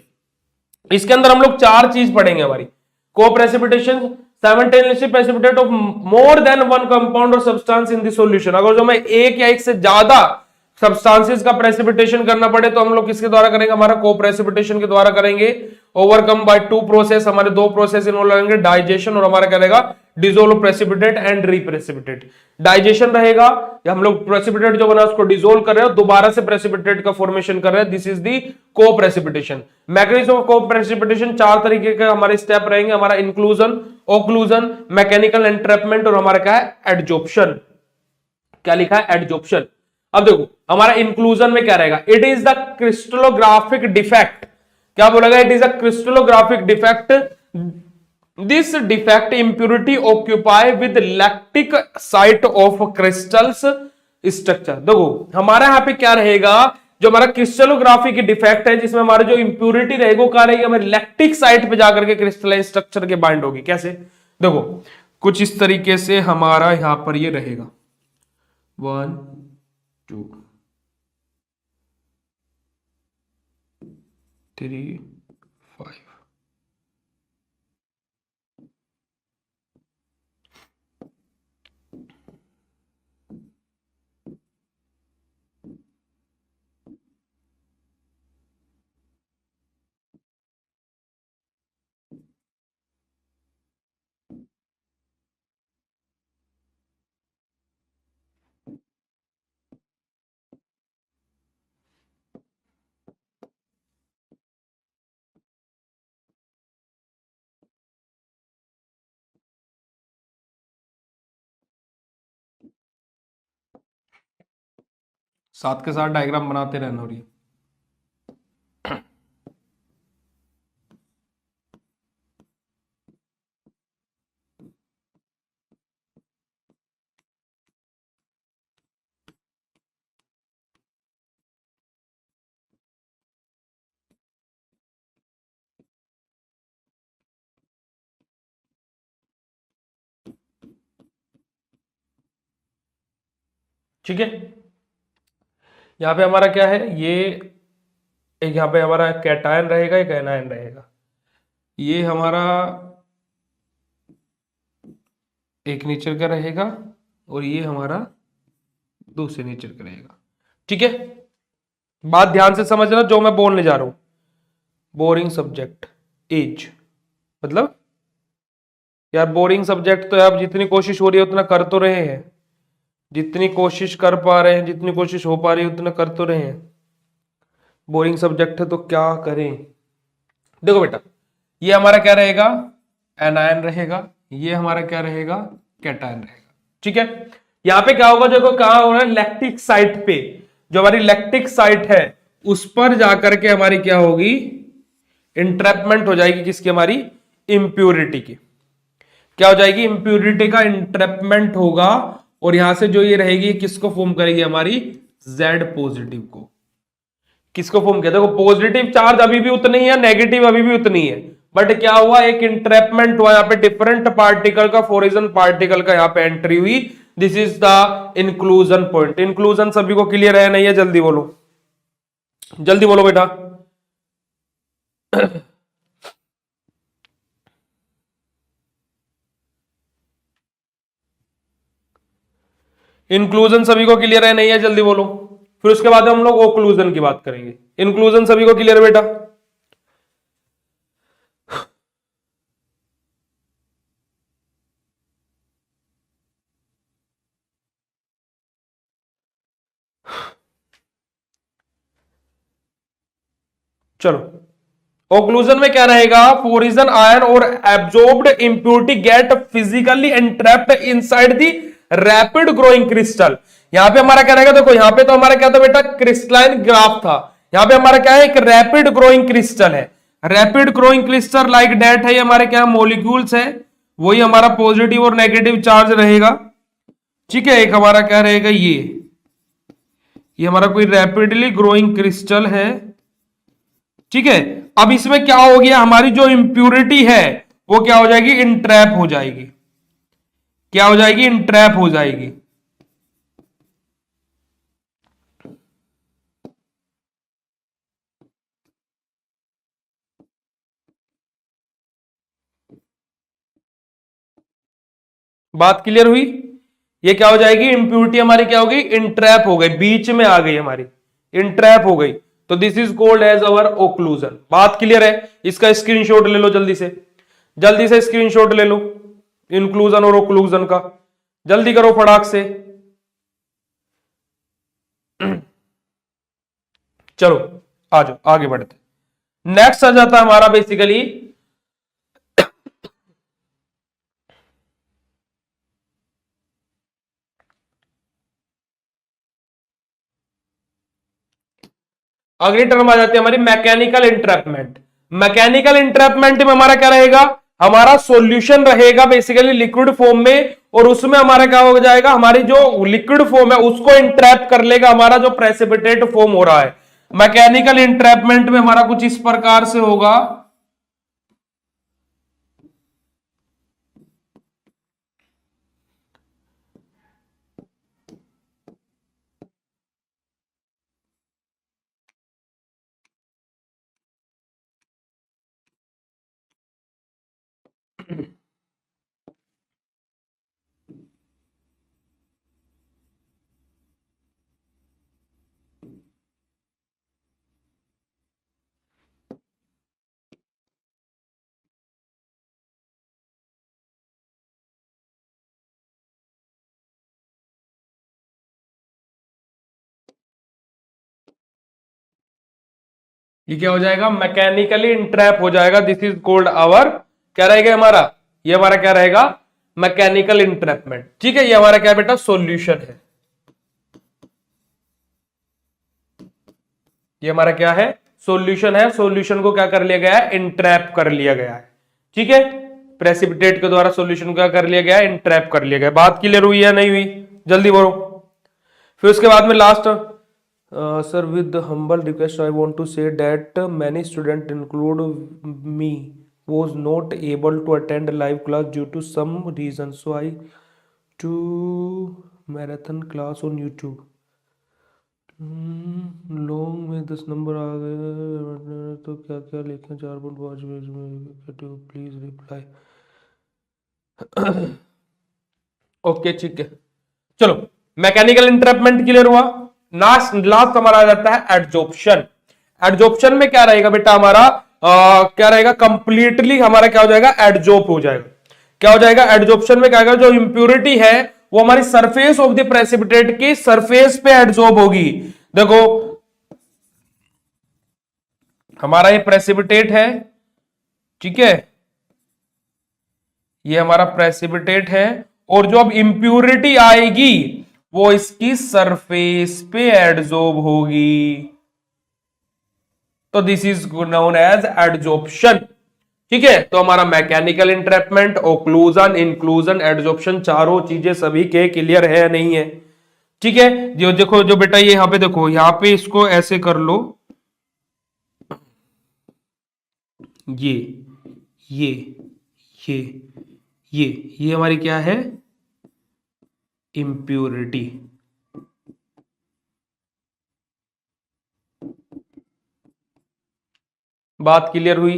[SPEAKER 1] इसके अंदर हम लोग चार चीज पढ़ेंगे हमारी, को precipitation simultaneously precipitate of more than one compound और सब्सटेंस इन द सॉल्यूशन। अगर जो हमें एक या एक से ज्यादा सब्सटेंसेस का प्रेसिपिटेशन करना पड़े तो हम लोग किसके द्वारा करेंगे, हमारा को प्रेसिपिटेशन के द्वारा करेंगे। ओवरकम बाय टू प्रोसेस, हमारे दो प्रोसेस इन्वॉल्व रहेंगे, डाइजेशन और हमारा क्या रहेगा, डिसोल्व प्रेसिपिटेट एंड रीप्रेसिपिटेट। डाइजेशन रहेगा, या हम लोग प्रेसिपिटेट जो बना उसको डिसोल्व कर रहे हैं, दोबारा से प्रेसिपिटेट का फॉर्मेशन कर रहे हैं, दिस इज दी को प्रेसिपिटेशन। मैकेनिज्म ऑफ को प्रेसिपिटेशन चार तरीके के हमारे स्टेप रहेंगे, हमारा इंक्लूजन, ओक्लूजन, मैकेनिकल एंट्रैपमेंट और हमारा क्या है, एडजॉर्प्शन। क्या लिखा है, एडजॉर्प्शन। अब देखो हमारा इंक्लूजन में क्या रहेगा, it is the crystallographic defect. क्या बोलेगा, it is a crystallographic defect, this defect impurity occupy with lactic site of crystals structure. देखो हमारा यहां पे क्या रहेगा, जो हमारा क्रिस्टलोग्राफी की डिफेक्ट है, जिसमें हमारा जो इंप्यूरिटी रहेगा वो क्या रहेगी, हमारी लैक्टिक साइट पे जाकर के क्रिस्टलाइन स्ट्रक्चर के बाइंड होगी। कैसे, देखो कुछ इस तरीके से हमारा यहां पर ये रहेगा 1 2 3 5। साथ के साथ डायग्राम बनाते रहना। और ये ठीक है, यहां पे हमारा क्या है, ये एक यहाँ पे हमारा कैटायन रहेगा, एक एनायन रहेगा। ये हमारा एक नेचर का रहेगा और ये हमारा दूसरे नेचर का रहेगा। ठीक है, बात ध्यान से समझना जो मैं बोलने जा रहा हूं। बोरिंग सब्जेक्ट एज, मतलब यार बोरिंग सब्जेक्ट तो यार जितनी कोशिश हो रही है उतना कर तो रहे हैं, जितनी कोशिश कर पा रहे हैं, जितनी कोशिश हो पा रही है उतना कर तो रहे हैं। बोरिंग सब्जेक्ट है तो क्या करें। देखो बेटा, ये हमारा क्या रहेगा, एनायन रहेगा, ये हमारा क्या रहेगा, कैटायन रहेगा। ठीक है, यहां पे क्या होगा, देखो कहां हो रहा है, लैक्टिक साइट पे, जो हमारी लैक्टिक साइट है उस पर जाकर के हमारी क्या होगी, इंट्रैपमेंट हो जाएगी किसकी, हमारी इंप्योरिटी की। क्या हो जाएगी, इंप्योरिटी का इंट्रैपमेंट होगा और यहां से जो ये रहेगी किसको फॉर्म करेगी, हमारी जेड पॉजिटिव को। किसको फॉर्म किया, देखो पॉजिटिव चार्ज अभी भी उतनी है, नेगेटिव अभी भी उतनी है, बट क्या हुआ, एक इंट्रैपमेंट हुआ, यहाँ पे डिफरेंट पार्टिकल का, फोरिजन पार्टिकल का यहाँ पे एंट्री हुई। This is the inclusion point. Inclusion सभी को क्लियर है नहीं है, जल्दी बोलो, जल्दी बोलो बेटा। इंक्लूजन सभी को क्लियर है नहीं है, जल्दी बोलो। फिर उसके बाद हम लोग ओक्लूजन की बात करेंगे। इंक्लूजन सभी को क्लियर है बेटा। चलो, ओक्लूजन में क्या रहेगा, फोरिजन आयन और absorbed impurity get physically entrapped inside the rapid growing crystal. यहां पे हमारा क्या रहेगा, देखो यहां पे तो हमारा क्या था बेटा, क्रिस्टलाइन ग्राफ था, यहां पे हमारा क्या है, एक रैपिड ग्रोइंग क्रिस्टल है। Rapid growing crystal like that है, ये हमारे क्या मोलिक्यूल्स है, वही हमारा पॉजिटिव और नेगेटिव चार्ज रहेगा। ठीक है, एक हमारा क्या रहेगा, ये हमारा कोई रैपिडली ग्रोइंग क्रिस्टल है। ठीक है, अब इसमें क्या हो गया, हमारी जो इंप्यूरिटी है वो क्या हो जाएगी, इंट्रैप हो जाएगी। क्या हो जाएगी, इंट्रैप हो जाएगी। बात क्लियर हुई, ये क्या हो जाएगी, इंप्यूरिटी हमारी क्या होगी, इंट्रैप हो गई, बीच में आ गई हमारी, इंट्रैप हो गई, तो this is called as our occlusion. बात क्लियर है, इसका स्क्रीनशॉट ले लो जल्दी से, जल्दी से स्क्रीनशॉट ले लो इंक्लूजन और ओक्लूजन का, जल्दी करो फटाक से। चलो आ जाओ आगे बढ़ते, नेक्स्ट आ जाता है हमारा बेसिकली अगली टर्म आ जाती है हमारी मैकेनिकल इंट्रैपमेंट। मैकेनिकल इंट्रैपमेंट में हमारा क्या रहेगा, हमारा सॉल्यूशन रहेगा बेसिकली लिक्विड फॉर्म में, और उसमें हमारा क्या हो जाएगा, हमारी जो लिक्विड फॉर्म है उसको इंट्रैप कर लेगा हमारा जो प्रेसिपिटेट फॉर्म हो रहा है। मैकेनिकल इंट्रैपमेंट में हमारा कुछ इस प्रकार से होगा, ये क्या हो जाएगा, मैकेनिकली इंट्रैप हो जाएगा। दिस इज कॉल्ड आवर, क्या रहेगा हमारा, ये हमारा क्या रहेगा, मैकेनिकल इंट्रैपमेंट। ठीक है, ये हमारा क्या बेटा, सॉल्यूशन है, ये हमारा क्या है, सॉल्यूशन है। सॉल्यूशन को क्या कर लिया गया है, इंट्रैप कर लिया गया है। ठीक है, प्रेसिपिटेट के द्वारा सॉल्यूशन को क्या कर लिया गया है, इंट्रैप कर लिया गया। बात क्लियर हुई या नहीं हुई, जल्दी बोलो। फिर उसके बाद में last, sir with humble request I want to say that many student include me was not able to attend live class due to some reason, so I to marathon class on YouTube. Long में 10 number आ गए तो क्या क्या लिखें 4.5 page में please reply. Okay ठीक है, चलो मैकेनिकल इंटरप्टमेंट क्लियर हुआ। लास्ट लास्ट हमारा आ जाता है एडजॉर्प्शन। एडजॉर्प्शन में क्या रहेगा बेटा हमारा क्या रहेगा, कंप्लीटली हमारा क्या हो जाएगा, एडजॉर्ब हो जाएगा। क्या हो जाएगा एडजॉर्प्शन में, क्या होगा, जो इंप्योरिटी है वो हमारी सरफेस ऑफ द प्रेसिपिटेट की सरफेस पे एडजॉर्ब होगी। देखो हमारा ये प्रेसिपिटेट है, ठीक है, ये हमारा प्रेसिपिटेट है, और जो अब इंप्योरिटी आएगी वो इसकी सरफेस पे एडजॉर्ब होगी, तो this is known as adsorption. ठीक है, तो हमारा mechanical entrapment, occlusion, inclusion, adsorption, चारों चीजें सभी के क्लियर है नहीं है। ठीक है, जो देखो जो बेटा ये यहां पे देखो, यहां पे इसको ऐसे कर लो, ये ये ये ये हमारी क्या है, इंप्योरिटी। बात क्लियर हुई?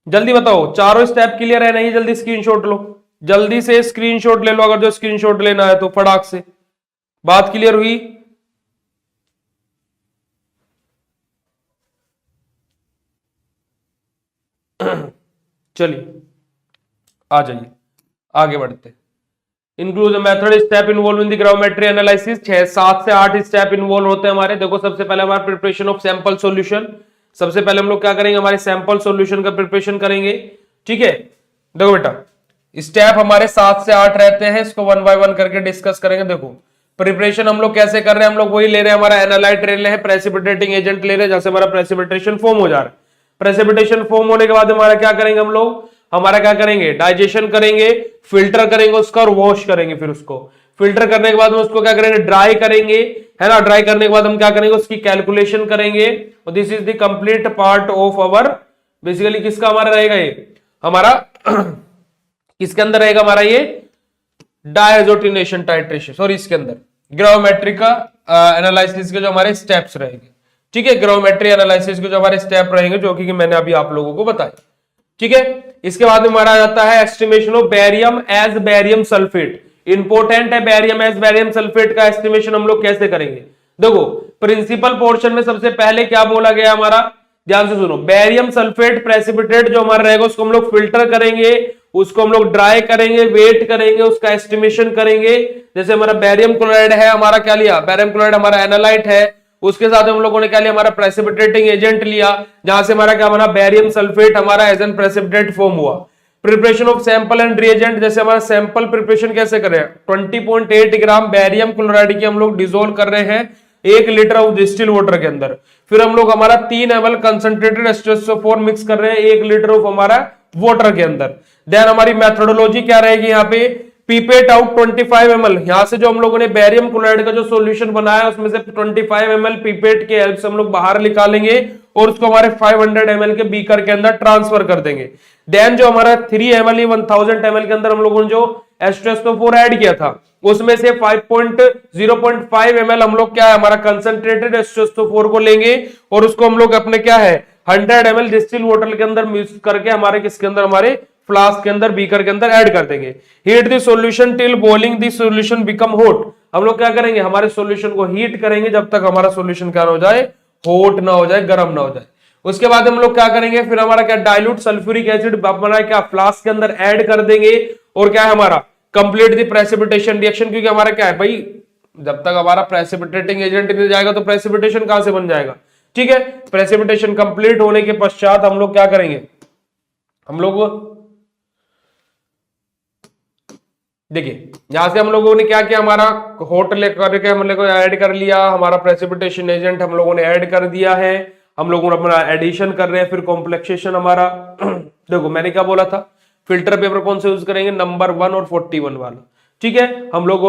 [SPEAKER 1] जल्दी बताओ, चारों स्टेप क्लियर है नहीं? जल्दी स्क्रीनशॉट लो, जल्दी से स्क्रीनशॉट ले लो, अगर जो स्क्रीनशॉट लेना है तो फटाक से। बात क्लियर हुई? चलिए आ जाइए, आगे बढ़ते। Include method step involve in the gravimetry analysis, 7 से 8 स्टेप इन्वॉल्व होते हैं हमारे। देखो सबसे पहले हमारा प्रिपरेशन ऑफ सैंपल सॉल्यूशन। सबसे पहले हम लोग क्या करेंगे, हमारे सैंपल सॉल्यूशन का प्रिपरेशन करेंगे। ठीक है, देखो बेटा स्टेप हमारे 7 से 8 रहते हैं, इसको 1 बाय 1 करके डिस्कस करेंगे। देखो प्रिपरेशन हम लोग कैसे कर रहे हैं, हम लोग वही ले रहे हैं, हमारा एनालाइट ले रहे हैं, प्रेसिपिटेटिंग एजेंट ले रहे हैं, जैसे हमारा प्रेसिपिटेशन फॉर्म हो जा रहा है। प्रेसिपिटेशन फॉर्म होने के बाद हमारा क्या करेंगे, हम लोग हमारा क्या करेंगे, डाइजेशन करेंगे, फिल्टर करेंगे उसका और वॉश करेंगे। फिर उसको फिल्टर करने के बाद में उसको क्या करेंगे, ड्राई करेंगे, है ना। ड्राई करने के बाद हम क्या करेंगे, उसकी कैलकुलेशन करेंगे। और this is the complete part of our, basically किसका हमारा रहेगा ये, हमारा किसके अंदर रहेगा हमारा ये, डायजोटिनेशन टाइट्रेशन, सॉरी इसके अंदर ग्राविमेट्री का एनालिसिस के जो हमारे स्टेप्स रहेंगे। ठीक है, ग्राविमेट्री एनालिसिस के जो हमारे स्टेप रहेंगे, जो कि मैंने अभी आप लोगों को बताया। ठीक है, इसके बाद में हमारा जाता है estimation of barium as barium sulphate. Important है बैरियम एज बैरियम सल्फेट का एस्टिमेशन हम लोग कैसे करेंगे। देखो प्रिंसिपल पोर्शन में सबसे पहले क्या बोला गया हमारा, ध्यान से सुनो, बैरियम सल्फेट प्रेसिपिटेट जो हमारा रहेगा उसको हम लोग फिल्टर करेंगे, उसको हम लोग ड्राई करेंगे, वेट करेंगे, उसका एस्टिमेशन करेंगे। जैसे हमारा बैरियम क्लोराइड है, हमारा क्या लिया, बैरियम क्लोराइड हमारा एनालाइट है, उसके साथ हम लोगों ने क्या लिया, हमारा प्रेसिपिटेटिंग एजेंट लिया, जहां से हमारा क्या बना, बैरियम सल्फेट हमारा एज एन प्रेसिपिटेट फॉर्म हुआ। Preparation of sample and reagent, जैसे हमारा सैंपल प्रिपरेशन कैसे करें, 20.8 ग्राम बैरियम क्लोराइड की हम लोग डिसोल्व कर रहे हैं 1 लीटर ऑफ डिस्टिल वाटर के अंदर। फिर हम लोग हमारा 3 ml कंसंट्रेटेड H2SO4 मिक्स कर रहे हैं 1 लीटर ऑफ हमारा वाटर के अंदर। देन हमारी मेथोडोलॉजी क्या रहेगी, यहाँ पे पीपेट आउट 25 ml, यहां से जो हम लोगों ने बैरियम क्लोराइड का जो सॉल्यूशन बनाया उसमें से 25 ml पीपेट के हेल्प से हम लोग बाहर निकालेंगे और उसको हमारे 500 ml के बीकर के अंदर ट्रांसफर कर देंगे। देन जो हमारा 3 ml 1000 ml के अंदर हम लोगों ने जो H2SO4 ऐड किया था उसमें से 0.5 ml हम लोग क्या है, हमारा कंसंट्रेटेड H2SO4 को लेंगे और उसको हम लोग अपने क्या है 100 ml डिस्टिल वाटर के अंदर मिक्स करके हमारे किसके अंदर, हमारे फ्लास्क के अंदर, बीकर के अंदर ऐड कर देंगे। Heat the solution till boiling the solution become hot, हम लोग क्या करेंगे, हमारे सॉल्यूशन को हीट करेंगे जब तक हमारा सॉल्यूशन क्या हो जाए, हॉट ना हो जाए, गर्म ना हो जाए। उसके बाद हम लोग क्या करेंगे, फिर हमारा क्या डाइल्यूट सल्फ्यूरिक एसिड बना क्या फ्लास्क के अंदर ऐड कर देंगे और क्या है हमारा कंप्लीट द प्रेसिपिटेशन रिएक्शन, क्योंकि हमारा क्या है भाई, जब तक हमारा प्रेसिपिटेटिंग एजेंट नहीं जाएगा तो प्रेसिपिटेशन कहां से बन जाएगा। ठीक है, प्रेसिपिटेशन कंप्लीट होने के पश्चात हम लोग क्या करेंगे, हम लोग देखिए यहां से हम लोगों ने क्या किया, हमारा हॉट लेकर के हम लोगों ने ऐड कर लिया, हमारा प्रेसिपिटेशन एजेंट हम लोगों ने ऐड कर दिया है, हम लोगों ने अपना एडिशन कर रहे हैं, फिर कॉम्प्लेक्सेशन हमारा देखो मैंने क्या बोला था, फिल्टर पेपर कौन से यूज करेंगे, नंबर 1 और 41 वाला। ठीक है, हम लोग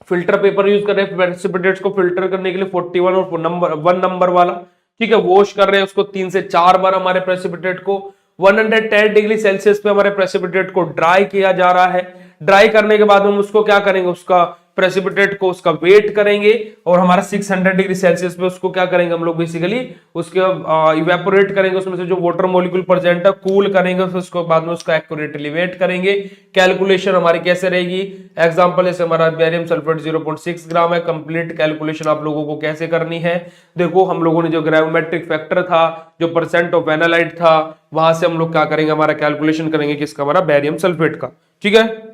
[SPEAKER 1] फिल्टर पेपर यूज कर रहे हैं प्रेसिपिटेट्स को फिल्टर करने के लिए 41 और नंबर 1 नंबर वाला। ठीक है, वॉश कर रहे हैं उसको 3 से 4 बार हमारे प्रेसिपिटेट को। 110 डिग्री सेल्सियस पे हमारे प्रेसिपिटेट को ड्राई किया जा रहा है। ड्राई करने के बाद हम उसको क्या करेंगे, उसका प्रेसिपिटेट को उसका वेट करेंगे और हमारा 600 डिग्री सेल्सियस पे उसको क्या करेंगे हम लोग, बेसिकली उसके इवेपोरेट करेंगे, उसमें से जो वाटर मॉलिक्यूल प्रेजेंट है कूल करेंगे, फिर उसको बाद में उसका एक्यूरेटली वेट करेंगे। कैलकुलेशन हमारी कैसे रहेगी, एग्जांपल जैसे हमारा बेरियम सल्फेट 0.6 ग्राम है, कंप्लीट कैलकुलेशन आप लोगों को कैसे करनी है। देखो हम लोगों ने जो ग्रेविमेट्रिक फैक्टर था, जो परसेंट ऑफ एनालाइट था, वहां से हम लोग क्या करेंगे, हमारा कैलकुलेशन करेंगे किसका, हमारा बेरियम सल्फेट का। ठीक है,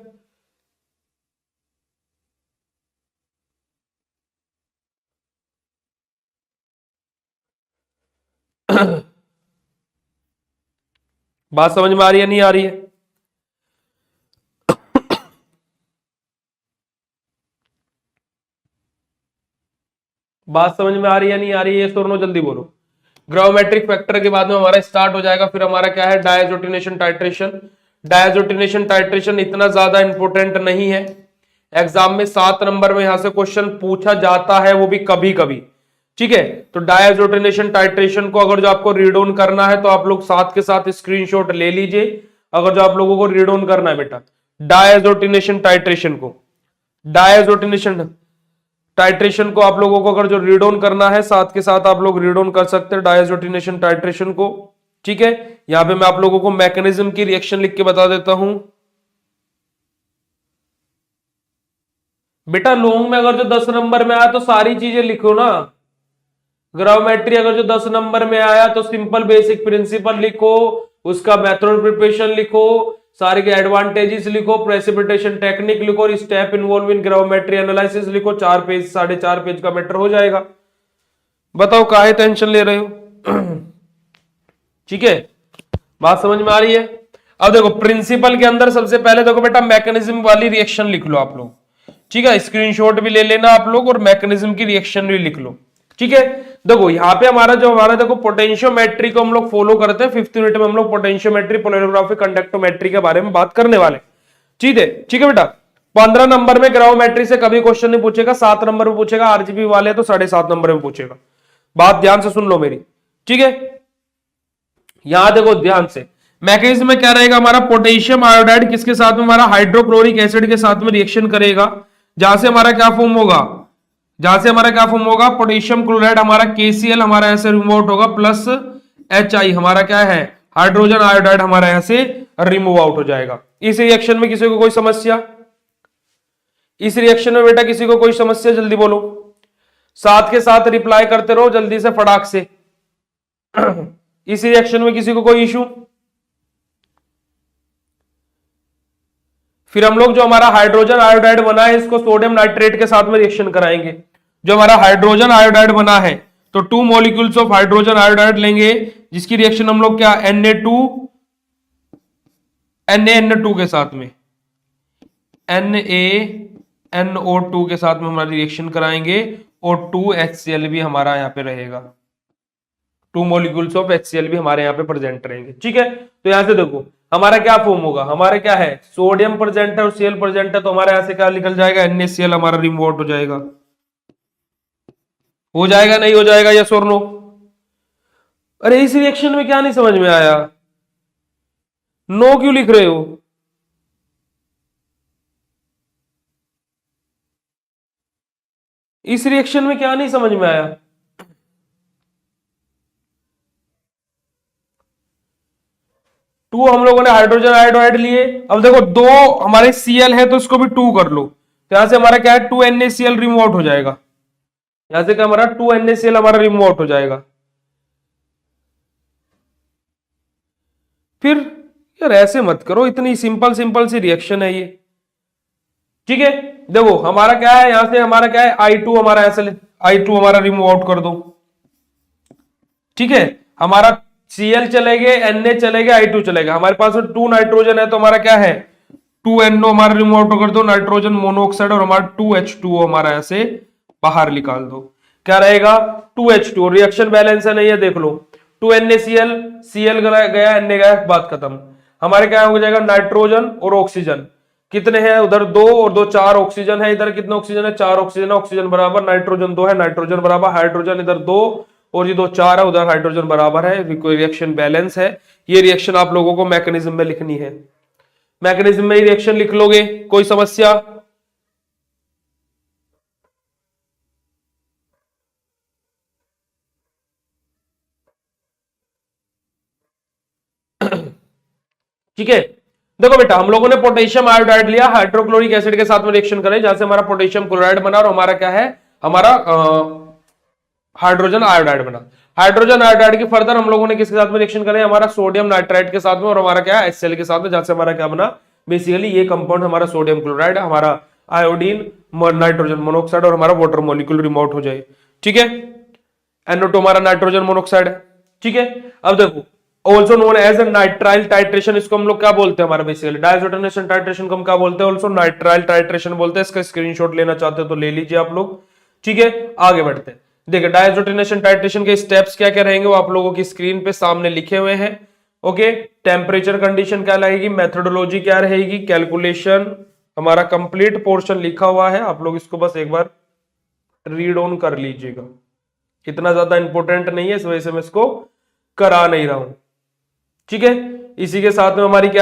[SPEAKER 1] बात समझ में आ रही है नहीं आ रही है? बात समझ में आ रही है नहीं आ रही है, दोनों जल्दी बोलो। ग्राविमेट्रिक फैक्टर के बाद में हमारा स्टार्ट हो जाएगा, फिर हमारा क्या है, डायजोटिनेशन टाइट्रेशन। डायजोटिनेशन टाइट्रेशन इतना ज्यादा इंपॉर्टेंट नहीं है, एग्जाम में 7 नंबर में यहां से क्वेश्चन पूछा जाता है, वो भी कभी कभी। ठीक है, तो डायजोटिनेशन टाइट्रेशन को अगर जो आपको रीड ऑन करना है तो आप लोग साथ के साथ स्क्रीनशॉट ले लीजिए। अगर जो आप लोगों को रीड ऑन करना है बेटा डायजोटिनेशन टाइट्रेशन को, डायजोटिनेशन टाइट्रेशन को आप लोगों को अगर जो रीड ऑन करना है साथ के साथ आप लोग रीड ऑन कर सकते हैं डायजोटिनेशन टाइट्रेशन को। ठीक है, यहां पे मैं आप लोगों को मैकेनिज्म की रिएक्शन लिख के बता देता हूं। बेटा लॉन्ग में अगर जो 10 नंबर में आया तो सारी चीजें लिखो ना। ग्राविमेट्री अगर जो 10 नंबर में आया तो सिंपल बेसिक प्रिंसिपल लिखो, उसका मेथड ऑफ प्रिपरेशन लिखो, सारे के एडवांटेजेस लिखो, प्रेसिपिटेशन टेक्निक लिखो और स्टेप इन्वॉल्व इन ग्राविमेट्री एनालिसिस लिखो। 4 पेज 4.5 पेज का मैटर हो जाएगा। बताओ काहे टेंशन ले रहे हो? ठीक है, बात समझ में आ रही है? अब देखो प्रिंसिपल के अंदर सबसे पहले देखो बेटा मैकेनिज्म वाली रिएक्शन लिख लो आप लोग। ठीक है, स्क्रीनशॉट भी ले लेना आप लोग और मैकेनिज्म की रिएक्शन भी लिख लो। ठीक है, देखो यहाँ पे हमारा देखो पोटेंशियोमेट्री को हम लोग फॉलो करते हैं। 5th यूनिट में हम लोग पोटेंशियोमेट्री, पोलैरिग्राफी, कंडक्टोमेट्री के बारे में बात करने वाले। ठीक है बेटा, 15 नंबर में ग्राविमेट्री से कभी क्वेश्चन नहीं पूछेगा, 7 नंबर में पूछेगा, आरजीबी वाले तो 7.5 नंबर में पूछेगा। बात ध्यान से सुन लो मेरी। ठीक है, यहां देखो ध्यान से, मैकेनिज्म में क्या रहेगा हमारा, पोटेशियम आयोडाइड किसके साथ में, हमारा हाइड्रोक्लोरिक एसिड के साथ में रिएक्शन करेगा, जहां से हमारा क्या फॉर्म होगा, पोटेशियम क्लोराइड हमारा KCl हमारा ऐसे रिमूव आउट होगा, प्लस HI हमारा क्या है, हाइड्रोजन आयोडाइड हमारा यहां से रिमूव आउट हो जाएगा। इस रिएक्शन में किसी को कोई समस्या, इस रिएक्शन में बेटा किसी को कोई समस्या, जल्दी बोलो, साथ के साथ रिप्लाई करते रहो जल्दी से फटाक से। इस रिएक्शन में किसी को कोई इशू? फिर हम लोग जो हमारा हाइड्रोजन आयोडाइड बना है इसको सोडियम नाइट्रेट के साथ में रिएक्शन कराएंगे। जो हमारा हाइड्रोजन आयोडाइड बना है तो 2 मॉलिक्यूल्स ऑफ हाइड्रोजन आयोडाइड लेंगे, जिसकी रिएक्शन हम लोग क्या Na2 के साथ में NaNO2 के साथ में हमारी रिएक्शन कराएंगे और 2HCl भी हमारा यहां पे रहेगा, 2 मॉलिक्यूल्स ऑफ HCl भी हमारे यहाँ पे प्रेजेंट रहेंगे। ठीक है, तो यहां से देखो हमारा क्या फॉर्म होगा, हमारे क्या है, सोडियम प्रेजेंट है और Cl प्रेजेंट है, तो हमारे यहां से क्या निकल जाएगा, NaCl हमारा रिमूव आउट हो जाएगा। हो जाएगा नहीं हो जाएगा, यस और नो? अरे इस रिएक्शन में क्या नहीं समझ में आया, नो क्यों लिख रहे हो? इस रिएक्शन में क्या नहीं समझ में आया? टू हम लोगों ने हाइड्रोजन आयोडाइड लिए, अब देखो 2 हमारे Cl है तो इसको भी 2 कर लो, तो यहां से हमारा क्या है, 2NaCl रिमूव आउट हो जाएगा। यहां से क्या हमारा 2NaCl हमारा रिमूव आउट हो जाएगा। फिर यार ऐसे मत करो, इतनी सिंपल सिंपल सी रिएक्शन है ये। ठीक है, देखो हमारा क्या है, यहां से हमारा क्या है, I2 हमारा ऐसे I2 हमारा रिमूव आउट कर दो। ठीक है, हमारा Cl चले गए, Na चले गए, I2 चलेगा, हमारे पास 2 नाइट्रोजन है तो हमारा क्या है, 2NO हमारा रिमूव आउट कर दो, नाइट्रोजन मोनोऑक्साइड और हमारा 2H2O हमारा ऐसे बाहर निकाल दो। क्या रहेगा, 2H2O, रिएक्शन बैलेंस है नहीं है, देख लो, 2NaCl, Cl गया, Na गया, बात खत्म। हमारे क्या हो जाएगा, नाइट्रोजन और ऑक्सीजन कितने हैं, उधर 2 और 2 4 ऑक्सीजन है, इधर कितना ऑक्सीजन है, 4 ऑक्सीजन है, ऑक्सीजन बराबर नाइट्रोजन 2 है, नाइट्रोजन बराबर हाइड्रोजन इधर 2 और ये दो 4 है, उधर हाइड्रोजन बराबर है, रिएक्शन बैलेंस है। ये रिएक्शन आप लोगों को मैकेनिज्म में लिखनी है, मैकेनिज्म में ही रिएक्शन लिख लोगे, कोई समस्या? ठीक है, देखो बेटा हम लोगों ने पोटेशियम आयोडाइड लिया, हाइड्रोक्लोरिक एसिड के साथ में रिएक्शन करें, जहां से हमारा पोटेशियम क्लोराइड बना और हमारा क्या है, हमारा हाइड्रोजन आयोडाइड बना। हाइड्रोजन आयोडाइड की फर्दर हम लोगों ने किसके साथ में रिएक्शन करें, हमारा सोडियम नाइट्राइट के साथ में, और हमारा क्या है HCl के साथ में, जहां से हमारा क्या बना, बेसिकली ये कंपाउंड हमारा सोडियम क्लोराइड, हमारा आयोडीन, नाइट्रोजन मोनोऑक्साइड और हमारा वाटर मॉलिक्यूल रिमूव हो जाए। ठीक है, NO2 हमारा नाइट्रोजन मोनोऑक्साइड है। ठीक है, अब देखो also known as nitrile titration, इसको हम लोग क्या बोलते हैं, हमारा बेसिकली डायजोटेनेशन टाइट्रेशन को हम क्या बोलते हैं, ऑल्सो नाइट्राइल टाइट्रेशन बोलते हैं। इसका स्क्रीनशॉट लेना चाहते हो तो ले लीजिए आप लोग। ठीक है, आगे बढ़ते हैं। देखिए डायजोटेनेशन टाइट्रेशन के स्टेप्स क्या क्या रहेंगे वो आप लोगों की स्क्रीन पे सामने लिखे हुए हैं। ओके, टेम्परेचर कंडीशन क्या लगेगी, मेथोडोलॉजी क्या रहेगी, कैलकुलेशन, हमारा कंप्लीट पोर्शन लिखा हुआ है, आप लोग इसको बस एक बार रीड ऑन कर लीजिएगा, इतना ज्यादा इंपॉर्टेंट नहीं है, इस वजह से मैं इसको करा नहीं रहा हूं। ठीक है, इसी के साथ में हमारी क्या